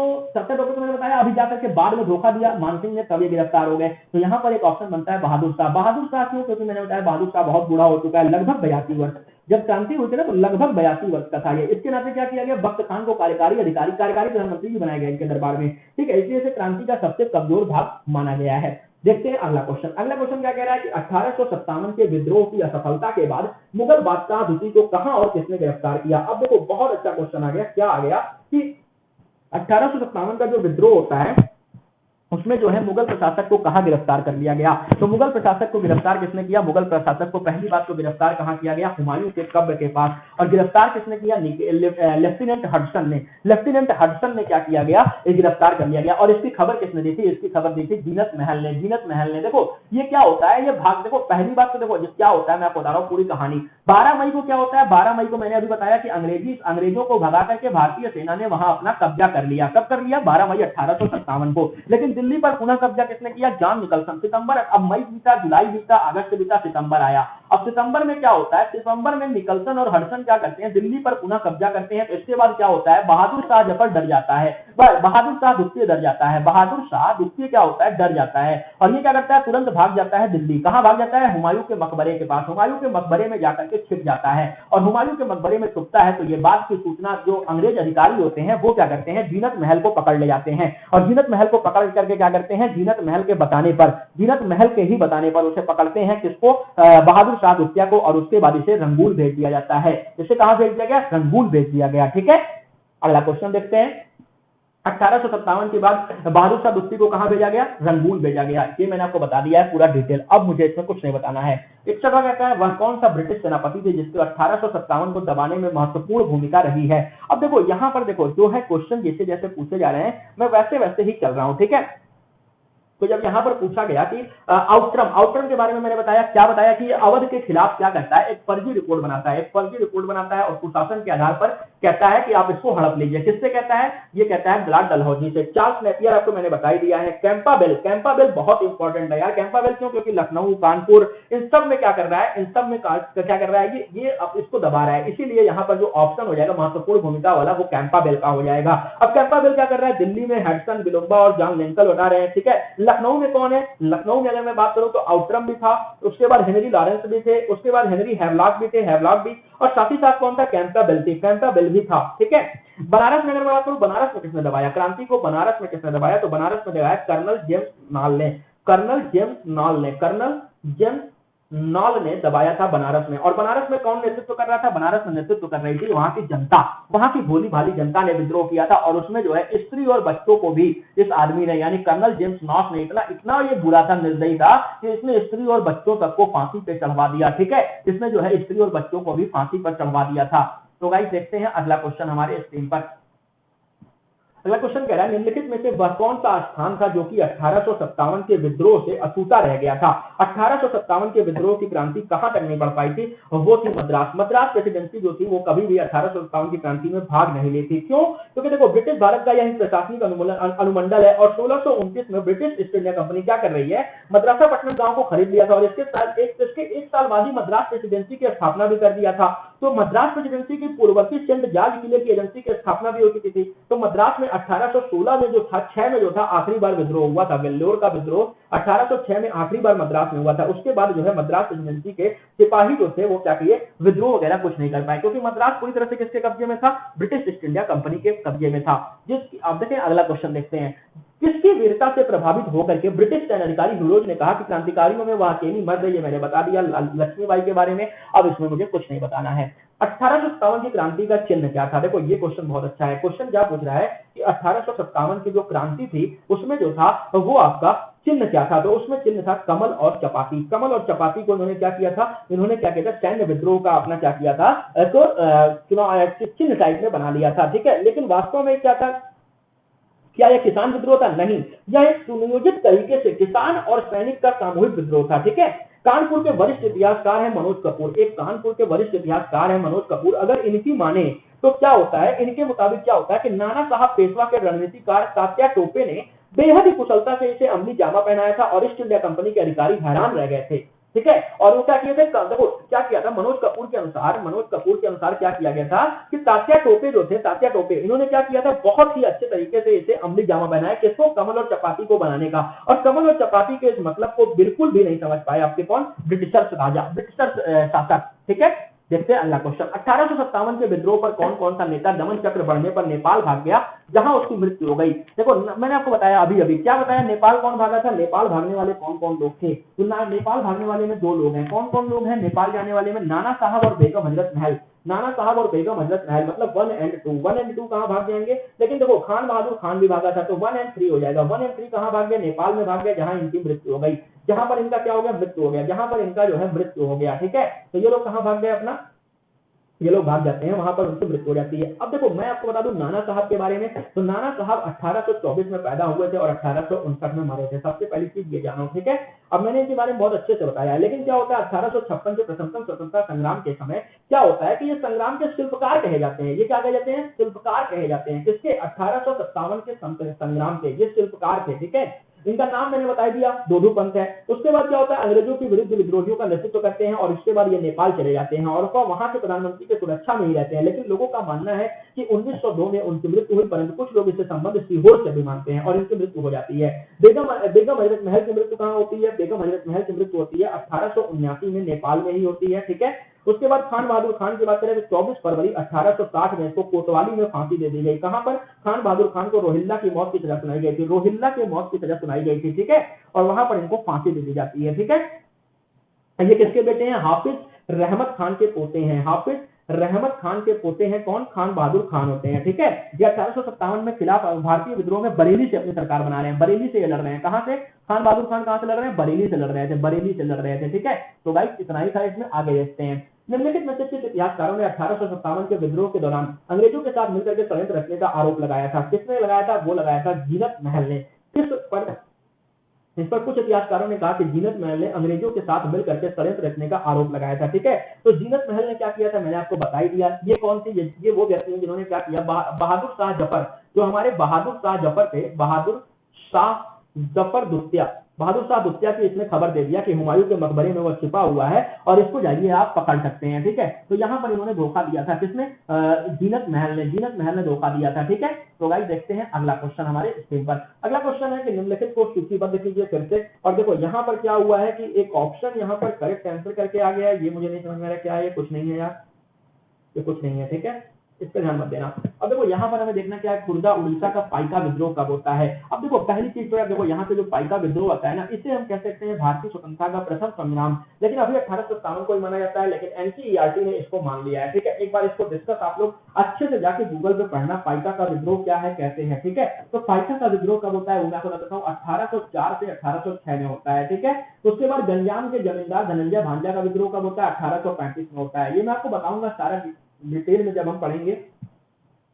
मैंने बताया अभी जाकर के बाद में धोखा दिया मानसिंह ने, तब ये गिरफ्तार हो गए। तो यहाँ पर एक ऑप्शन बनता है बहादुर शाह। बहादुर शाह क्यों, क्योंकि मैंने बताया बहादुर शाह बहुत बूढ़ा हो चुका है, लगभग 82 वर्ष, जब क्रांति हुई थी ना तो लगभग 82 वर्ष का था ये। इसके नाते क्या किया गया, बख्त खान को कार्यकारी प्रधानमंत्री भी बनाया गया इनके दरबार में। ठीक है, इसलिए इसे क्रांति का सबसे कमजोर भाग माना गया है। देखते हैं अगला क्वेश्चन। अगला क्वेश्चन क्या कह रहा है कि 1857 के विद्रोह की असफलता के बाद मुगल बादशाह दूती को कहां और किसने गिरफ्तार किया। अब देखो बहुत अच्छा क्वेश्चन आ गया। क्या आ गया कि 1857 का जो विद्रोह होता है उसमें जो है मुगल प्रशासक को कहां गिरफ्तार कर लिया गया। तो मुगल प्रशासक को गिरफ्तार किसने किया, मुगल प्रशासक को पहली बात तो गिरफ्तार कहां किया गया, हुमायूं के कब्र के पास। और गिरफ्तार किसने किया, लेफ्टिनेंट हडसन ने क्या किया गया, गिरफ्तार कर लिया गया। और इसकी खबर किसने दी थी, इसकी खबर दी थी जीनत महल ने। देखो ये क्या होता है, ये भाग देखो पहली बात तो देखो क्या होता है, मैं आपको बता रहा हूँ पूरी कहानी। 12 मई को क्या होता है, 12 मई को मैंने अभी बताया कि अंग्रेजों को भगा करके भारतीय सेना ने वहां अपना कब्जा कर लिया। कब कर लिया, 12 मई 1857 को। लेकिन दिल्ली पर पुनः कब्जा किसने किया, जॉन निकलसन। सितंबर, अब मई बीता, जुलाई बीता, अगस्त बीता, सितंबर आया। अब सितंबर में क्या होता है, सितंबर में निकलसन और हडसन क्या करते हैं, दिल्ली पर पुनः कब्जा करते हैं। तो इसके बाद क्या होता है, बहादुर शाह जफर डर जाता है, बहादुर शाह दुत्ती डर जाता है, बहादुर शाह दुत्ती क्या होता है, डर जाता है। और ये क्या करता है, तुरंत भाग जाता है दिल्ली। कहां भाग जाता है, हुमायूं के मकबरे के पास। हुमायूं के मकबरे में जाकर के छिप जाता है। और हुमायूं के मकबरे में छुपता है तो ये बात की सूचना जो अंग्रेज अधिकारी होते हैं वो क्या करते हैं, जीनत महल को पकड़ ले जाते हैं। और जीनत महल को पकड़ करके क्या करते हैं, जीनत महल के बताने पर, जीनत महल के ही बताने पर उसे पकड़ते हैं, किसको, बहादुर शाह दुत्तिया को। और उसके बाद इसे रंगून भेज दिया जाता है। इसे कहां भेज दिया गया, रंगून भेज दिया गया। ठीक है, अगला क्वेश्चन देखते हैं। 1857 के बाद बहादुर शाह दुस्ती को कहां भेजा गया? रंगून भेजा गया। ये मैंने आपको बता दिया है पूरा डिटेल, अब मुझे इसमें कुछ नहीं बताना है। एक सवाल कहता है वह कौन सा ब्रिटिश सेनापति थे जिसके 1857 को दबाने में महत्वपूर्ण भूमिका रही है? अब देखो यहां पर देखो जो है क्वेश्चन जैसे जैसे पूछे जा रहे हैं मैं वैसे वैसे ही चल रहा हूं, ठीक है। तो जब यहां पर पूछा गया कि आउटरम के बारे में मैंने बताया, क्या बताया कि अवध के खिलाफ क्या करता है? एक फर्जी रिपोर्ट बनाता है, एक फर्जी रिपोर्ट बनाता है और कुशासन के आधार पर कहता है कि आप इसको हड़प लीजिए। किससे कहता है? ये कहता है लॉर्ड डलहौजी से। चार्ल्स नेपियर आपको मैंने बता ही दिया है। कैंपाबेल बहुत इंपॉर्टेंट है यार। कैंपाबेल क्यों? क्योंकि लखनऊ, कानपुर इन सब में क्या कर रहा है? इन सब में क्या कर रहा है? ये अब इसको दबा रहा है, इसीलिए यहां पर जो ऑप्शन हो जाएगा महत्वपूर्ण भूमिका वाला वो कैंपाबेल का हो जाएगा। अब कैंपाबेल क्या कर रहा है? दिल्ली में हेडसन, बिलोबा और जॉन लिंकन बता रहे हैं, ठीक है। लखनऊ में कौन है? लखनऊ में अगर मैं बात करूं तो आउटरम भी था, उसके बाद हेनरी लॉरेंस भी थे, उसके बाद हेनरी हैवलॉक भी थे, और साथ ही साथ कौन था? कैंपाबेल भी था, ठीक है। बनारस में अगर मैं बात करूं, बनारस में किसने दबाया क्रांति को? बनारस में किसने दबाया? तो बनारस में दबाया कर्नल जेम्स नॉल ने दबाया था बनारस में। और बनारस में कौन नेतृत्व कर रहा था? बनारस में नेतृत्व कर रही थी वहां की जनता, वहां की भोली भाली जनता ने विद्रोह किया था। और उसमें जो है स्त्री और बच्चों को भी इस आदमी ने यानी कर्नल जेम्स नॉस ने इतना ये बुरा था, निर्दयी था कि इसने स्त्री और बच्चों तक को फांसी पे चढ़वा दिया, ठीक है। इसने जो है स्त्री और बच्चों को भी फांसी पर चढ़वा दिया था। तो गाइस देखते हैं अगला क्वेश्चन हमारे स्क्रीन पर। अगला क्वेश्चन कह रहा है निम्नलिखित में से वह कौन सा स्थान था जो कि 1857 के विद्रोह से अछूता रह गया था? 1857 के विद्रोह की क्रांति कहां तक नहीं बढ़ पाई थी? वो थी मद्रास प्रेसिडेंसी जो थी वो कभी भी 1857 की क्रांति में भाग नहीं ली थी। क्यों? क्योंकि देखो ब्रिटिश भारत का यह प्रशासनिक अनुमंडल है और 1629 में ब्रिटिश ईस्ट इंडिया कंपनी क्या कर रही है? मद्रासापट्टनम गांव को खरीद लिया था और इसके एक साल बाद ही मद्रास प्रेसिडेंसी की स्थापना भी कर दिया था। तो मद्रास प्रेसिडेंसी की पूर्ववर्ती सेंट जॉर्ज किले की एजेंसी की स्थापना भी हो चुकी थी। तो मद्रास में 1816 में जो था, 6 में जो था आखिरी बार विद्रोह हुआ था, वेल्लोर का विद्रोह 1806 में आखिरी बार मद्रास में हुआ था। उसके बाद जो है मद्रास प्रेसिडेंसी के सिपाही जो थे वो क्या किए? विद्रोह वगैरह कुछ नहीं कर पाए, क्योंकि मद्रास पूरी तरह से किसके कब्जे में था? ब्रिटिश ईस्ट इंडिया कंपनी के कब्जे में था। अब देखें अगला क्वेश्चन देखते हैं। किसकी वीरता से प्रभावित होकर के ब्रिटिश सैन्य अधिकारी नुरोज ने कहा कि क्रांतिकारियों में वह अकेली मर्द है? ये मैंने बता दिया लक्ष्मीबाई के बारे में। अब इसमें मुझे कुछ नहीं बताना है। 1857 की क्रांति का चिन्ह क्या था? देखो ये क्वेश्चन बहुत अच्छा है। क्वेश्चन क्या पूछ रहा है कि 1857 की जो क्रांति थी उसमें जो था वो आपका चिन्ह क्या था? तो उसमें चिन्ह था कमल और चपाती। कमल और चपाती को इन्होंने क्या किया था? इन्होंने क्या किया था? सैन्य विद्रोह का अपना क्या किया था? तो चिन्ह टाइप में बना लिया था, ठीक है। लेकिन वास्तव में क्या था? क्या यह किसान विद्रोह था? नहीं, यह एक सुनियोजित तरीके से किसान और सैनिक का सामूहिक विद्रोह था, ठीक है। कानपुर के वरिष्ठ इतिहासकार है मनोज कपूर। एक कानपुर के वरिष्ठ इतिहासकार है मनोज कपूर। अगर इनकी माने तो क्या होता है? इनके मुताबिक क्या होता है कि नाना साहब पेशवा के रणनीतिकार तात्या टोपे ने बेहद ही कुशलता से इसे अमली जामा पहनाया था और ईस्ट इंडिया कंपनी के अधिकारी हैरान रह गए थे, ठीक है। और वो क्या किए थे? देखो क्या किया था मनोज कपूर के अनुसार क्या किया गया था कि तात्या टोपे इन्होंने क्या किया था? बहुत ही अच्छे तरीके से इसे अमली जामा पहनाया। किसको? कमल और चपाती को बनाने का। और कमल और चपाती के इस मतलब को बिल्कुल भी नहीं समझ पाए आपके कौन? ब्रिटिशर्स शासक, ठीक है। देखते हैं अगला क्वेश्चन। 1857 के विद्रोह पर कौन कौन सा नेता दमन चक्र बढ़ने पर नेपाल भाग गया जहां उसकी मृत्यु हो गई? देखो मैंने आपको बताया अभी क्या बताया? नेपाल कौन भागा था? नेपाल भागने वाले कौन कौन लोग थे? तो नेपाल भागने वाले में 2 लोग हैं। कौन कौन लोग हैं नेपाल जाने वाले में? नाना साहब और बेगम हजरत महल। मतलब 1 एंड 2 कहां भाग जाएंगे? लेकिन देखो खान बहादुर खान भी भागा था, तो 1 एंड 3 हो जाएगा। 1 एंड 3 कहां भाग गए? नेपाल में भाग गए जहां इनकी मृत्यु हो गई, जहां पर इनका क्या हो गया? मृत्यु हो गया, जहां पर इनका जो है मृत्यु हो गया, ठीक है। तो ये लोग कहां भाग गए? अपना ये लोग भाग जाते हैं, वहां पर उनकी मृत्यु हो जाती है। अब देखो मैं आपको बता दूं नाना साहब के बारे में। तो नाना साहब 1824 में पैदा हुए थे और 1859 में मरे थे। सबसे पहली चीज ये जानो, ठीक है। अब मैंने इनके बारे में बहुत अच्छे से बताया है। लेकिन क्या होता है 1856 के प्रथमतम स्वतंत्रता संग्राम के समय क्या होता है कि ये संग्राम के शिल्पकार कहे जाते हैं। ये क्या कहे जाते हैं? शिल्पकार कहे जाते हैं। किसके? 1857 के संग्राम के ये शिल्पकार थे, ठीक है। इनका नाम मैंने बता दिया, दोधू पंत है। उसके बाद क्या होता है? अंग्रेजों के विरुद्ध विद्रोहियों का नेतृत्व करते हैं और इसके बाद ये नेपाल चले जाते हैं और वहां के प्रधानमंत्री के सुरक्षा में ही रहते हैं। लेकिन लोगों का मानना है कि 1902 में उनकी मृत्यु हुई, परंतु कुछ लोग इससे संबंध सीहोर से भी मानते हैं और इनकी मृत्यु हो जाती है। बेगम हजरत महल की मृत्यु कहां होती है? बेगम हजरत महल की मृत्यु होती है 1879 में नेपाल में ही होती है, ठीक है। उसके बाद खान बहादुर खान की बात करें तो 24 फरवरी 1860 में इसको कोतवाली में फांसी दे दी गई। कहां पर? खान बहादुर खान को रोहिल्ला की मौत की सजा सुनाई गई थी, ठीक है। और वहां पर इनको फांसी दे दी जाती है, ठीक है। ये किसके बेटे हैं? हाफिज रहमत खान के पोते हैं। हाफिज रहमत खान के पोते हैं कौन, खान बहादुर खान होते हैं, ठीक है। ये 1857 में खिलाफ भारतीय विद्रोह में बरेली से अपनी सरकार बना रहे हैं, बरेली से ये लड़ रहे हैं, कहां से, खान बहादुर खान कहां से लड़ रहे हैं, बरेली से लड़ रहे थे, बरेली से लड़ रहे थे, ठीक है। तो गाइस इतना ही था इसमें, आगे देखते हैं। निम्नलिखित में से किस इतिहासकारों ने 1857 के विद्रोह के दौरान अंग्रेजों के साथ मिलकर के षड्यंत्र रचने का आरोप लगाया था, किसने लगाया था, वो लगाया था जीनत महल ने। किस पर, इस पर कुछ इतिहासकारों ने कहा कि जीनत महल ने अंग्रेजों के साथ मिलकर के षड्यंत्र रचने का आरोप लगाया था, ठीक है। तो जीनत महल ने क्या किया था, मैंने आपको बता ही दिया। ये कौन सी, ये वो व्यक्ति हैं जिन्होंने क्या किया, बहादुर शाह जफर, जो हमारे बहादुर शाह जफर थे, बहादुर शाह जफर दुतिया, बहादुर शाह दुतिया की इसने खबर दे दिया कि हुमायूं के मकबरे में वो छिपा हुआ है और इसको जाइए आप पकड़ सकते हैं, ठीक है। तो यहाँ पर इन्होंने धोखा दिया था, किसने, जीनत महल ने धोखा दिया था, ठीक है। तो गाइस देखते हैं अगला क्वेश्चन हमारे स्क्रीन पर। अगला क्वेश्चन है कि निम्नलिखित को सूचीबद्ध कीजिए फिर से। और देखो यहाँ पर क्या हुआ है कि एक ऑप्शन यहाँ पर करेक्ट आंसर करके आ गया है, ये मुझे नहीं समझ में आ रहा क्या है, ये कुछ नहीं है यार, ये कुछ नहीं है, ठीक है, इस पर ध्यान मत देना। अब देखो यहाँ पर हमें देखना क्या है, खुर्दा उड़ीसा का पाइका विद्रोह कब होता है। अब देखो पहली चीज तो है, देखो यहाँ पे जो पाइका विद्रोह होता है ना, इसे हम कह सकते हैं भारतीय स्वतंत्रता का प्रथम संग्राम, लेकिन अभी 1857 को ही माना जाता है, लेकिन एनसीईआरटी ने इसको मान लिया है, ठीक है। एक बार इसको डिस्कस आप लोग अच्छे से जाके गूगल पे पढ़ना, पाइका का विद्रोह क्या है, कैसे है, ठीक है। तो पाइका का विद्रोह कब होता है, वो मैं आपको बताता हूँ, 1804 से 1806 में होता है, ठीक है। तो उसके बाद गंजाम के जमींदार धनंजय भांजा का विद्रोह कब होता है, 1835 में होता है। ये मैं आपको बताऊंगा सारा डिटेल में जब हम पढ़ेंगे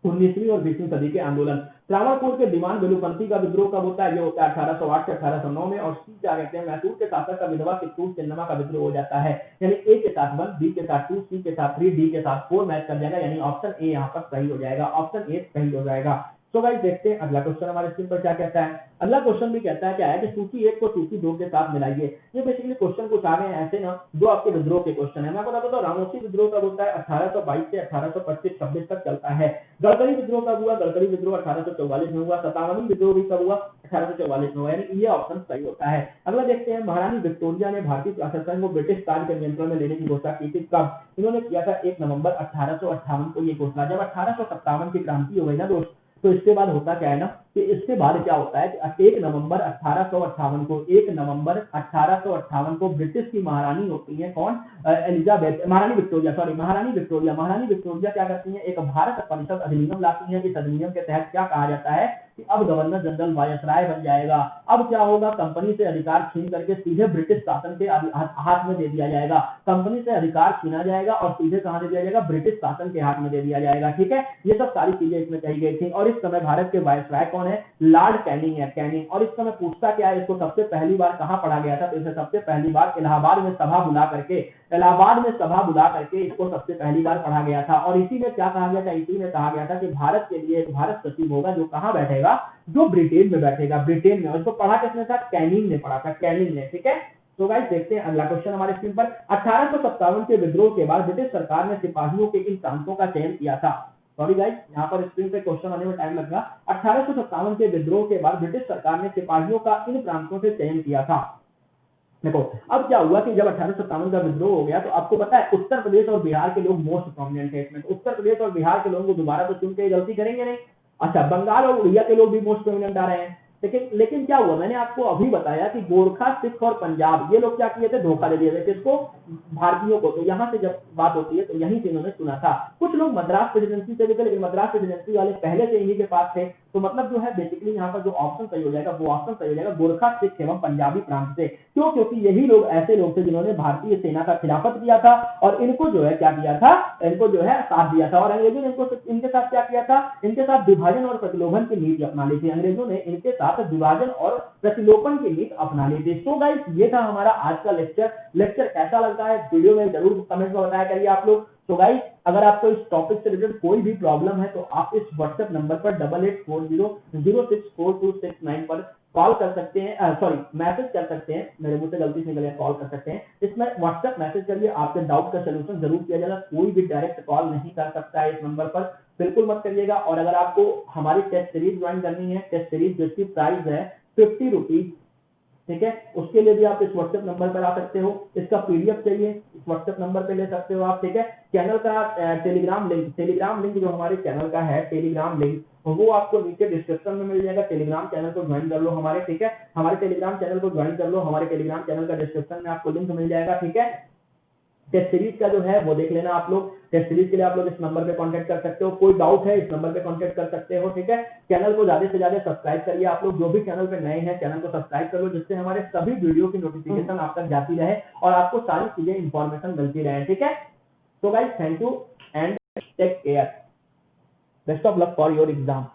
19वीं और 20वीं सदी के आंदोलन। त्रावणकोर के दीवान बेलूपंथी का विद्रोह कब होता है, ये होता है 1808 से 1809 में। और सी क्या कहते हैं, मैसूर के शासक का विधवा कित्तूर चिन्नमा का विद्रोह हो जाता है, यानी ए के साथ 1, बी के साथ 2, सी के साथ 3, डी के साथ 4 मैच कर जाएगा, यानी ऑप्शन ए यहाँ पर सही हो जाएगा, ऑप्शन ए सही हो जाएगा। तो गाइस देखते हैं अगला क्वेश्चन हमारे स्क्रीन पर क्या कहता है। अगला क्वेश्चन भी कहता है क्या है कि सूची 1 को सूची 2 के साथ मिलाइए। ये बेसिकली क्वेश्चन कुछ आ गए हैं ऐसे ना, जो आपके विद्रोह के क्वेश्चन है। मैं आपको बताता हूं, रामोसी विद्रोह कब होता है, 1822 से 1825-26 तक चलता है। गड़करी विद्रोह कब हुआ, गड़करी विद्रोह 1844 में हुआ। सतावनी विद्रोह भी कब हुआ, 1844 में हुआ, यानी ये ऑप्शन सही होता है। अगला देखते हैं, महारानी विक्टोरिया ने भारतीय शासन को ब्रिटिश राज के नियंत्रण में लेने की घोषणा की थी कब। इन्होंने किया था 1 नवंबर 1858 को ये घोषणा। जब 1857 की क्रांति हो गई ना दोस्त, तो इसके बाद होता क्या है ना कि इसके बाद क्या होता है कि 1 नवंबर 1858 को, 1 नवंबर 1858 को ब्रिटिश की महारानी होती है कौन, एलिजाबेथ, महारानी विक्टोरिया, सॉरी महारानी विक्टोरिया, महारानी विक्टोरिया क्या करती हैं, एक भारत परिषद अधिनियम लाती हैं। इस अधिनियम के तहत क्या कहा जाता है कि अब गवर्नर जनरल वायसराय बन जाएगा। अब क्या होगा, कंपनी से अधिकार छीन करके सीधे ब्रिटिश शासन के हाथ में दे दिया जाएगा। कंपनी से अधिकार छीना जाएगा और सीधे कहां दे दिया जाएगा, ब्रिटिश शासन के हाथ में दे दिया जाएगा, ठीक है। ये सब सारी चीजें इसमें कही गई थी। और इस समय भारत के वायसराय कौन है, लॉर्ड कैनिंग है, कैनिंग। और इस समय पूछता क्या है, इसको सबसे पहली बार कहां पढ़ा गया था, तो इसे सबसे पहली बार इलाहाबाद में सभा बुला करके, इलाहाबाद में सभा बुला करके इसको सबसे पहली बार पढ़ा गया था। और इसी में क्या कहा गया था, इसी में कहा गया था कि भारत के लिए एक भारत सचिव होगा, जो कहां बैठेगा, जो ब्रिटेन में बैठेगा, ब्रिटेन में। और इसको पढ़ा किसने था, कैनिंग ने पढ़ा था, कैनिंग ने, ठीक है। तो गाइस देखते हैं अगला क्वेश्चन हमारे स्क्रीन पर। 1857 के विद्रोह के बाद ब्रिटिश सरकार ने सिपाहियों के इन प्रांतों का चयन किया था। सॉरी गाइस, यहाँ पर स्क्रीन पे क्वेश्चन आने में टाइम लगा। 1857 के विद्रोह के बाद ब्रिटिश सरकार ने सिपाहियों का इन प्रांतों से चयन किया था। देखो अब क्या हुआ कि जब 1857 का विद्रोह हो गया, तो आपको पता है उत्तर प्रदेश और बिहार के लोग मोस्ट प्रोमिनेंट है इसमें। तो उत्तर प्रदेश और बिहार के लोगों को दोबारा तो चुन के गलती करेंगे नहीं। अच्छा, बंगाल और उड़िया के लोग भी मोस्ट प्रोमिनेंट आ रहे हैं। लेकिन क्या हुआ, मैंने आपको अभी बताया कि गोरखा, सिख और पंजाब, ये लोग क्या किए थे, धोखा दे दिए थे किसको, भारतीयों को। तो यहाँ से जब बात होती है तो यहीं से इन्होंने चुना था। कुछ लोग मद्रास प्रेसिडेंसी से भी थे, लेकिन मद्रास प्रेसिडेंसी वाले पहले से इन्हीं के पास थे। तो मतलब जो है बेसिकली यहाँ पर जो ऑप्शन सही हो जाएगा, वो ऑप्शन सही हो जाएगा गोरखा, सिख एवं पंजाबी प्रांत से। क्यों, क्योंकि यही लोग ऐसे लोग थे जिन्होंने भारतीय सेना का खिलाफत किया था और इनको जो है क्या किया था, इनको जो है साथ दिया था। और अंग्रेजों ने इनके साथ क्या किया था, इनके साथ विभाजन और प्रतिलोभन की नीति अपना ली थी। अंग्रेजों ने इनके साथ विभाजन और प्रतिलोपन की नीति अपना ली थी। तो गाइस ये था हमारा आज का लेक्चर कैसा लगता है वीडियो में जरूर कमेंट में बताया करिए आप लोग। तो गाइस अगर आपको इस टॉपिक से रिलेटेड कोई भी प्रॉब्लम है, तो आप इस व्हाट्सएप नंबर पर 8840064269 पर कॉल कर सकते हैं, सॉरी मैसेज कर सकते हैं, मेरे मुंह से गलती से निकल गया, कॉल कर सकते हैं। इसमें व्हाट्सएप मैसेज करिए, आपके डाउट का सलूशन जरूर किया जाएगा। कोई भी डायरेक्ट कॉल नहीं कर सकता है इस नंबर पर, बिल्कुल मत करिएगा। और अगर आपको हमारी टेस्ट सीरीज ज्वाइन करनी है, टेस्ट सीरीज जिसकी प्राइस है 50 रुपीज, ठीक है, उसके लिए भी आप इस व्हाट्सएप नंबर पर आ सकते हो। इसका पीडीएफ चाहिए, इस व्हाट्सएप नंबर पे ले सकते हो आप, ठीक है। चैनल का टेलीग्राम लिंक जो हमारे चैनल का है, टेलीग्राम लिंक, वो आपको नीचे डिस्क्रिप्शन में मिल जाएगा। टेलीग्राम चैनल को ज्वाइन कर लो हमारे, ठीक है, हमारे टेलीग्राम चैनल को ज्वाइन कर लो। हमारे टेलीग्राम चैनल का डिस्क्रिप्शन में आपको लिंक मिल जाएगा, ठीक है। टेस्ट सीरीज का जो है वो देख लेना आप लोग। टेस्ट सीरीज के लिए आप लोग इस नंबर पे कांटेक्ट कर सकते हो, कोई डाउट है इस नंबर पे कांटेक्ट कर सकते हो, ठीक है। चैनल को ज्यादा से ज्यादा सब्सक्राइब करिए, आप लोग जो भी चैनल पे नए हैं चैनल को सब्सक्राइब कर लो, जिससे हमारे सभी वीडियो की नोटिफिकेशन आप तक जाती रहे और आपको सारी चीजें इंफॉर्मेशन मिलती रहे, ठीक है। तो guys thank you and take care, best of luck for your exam.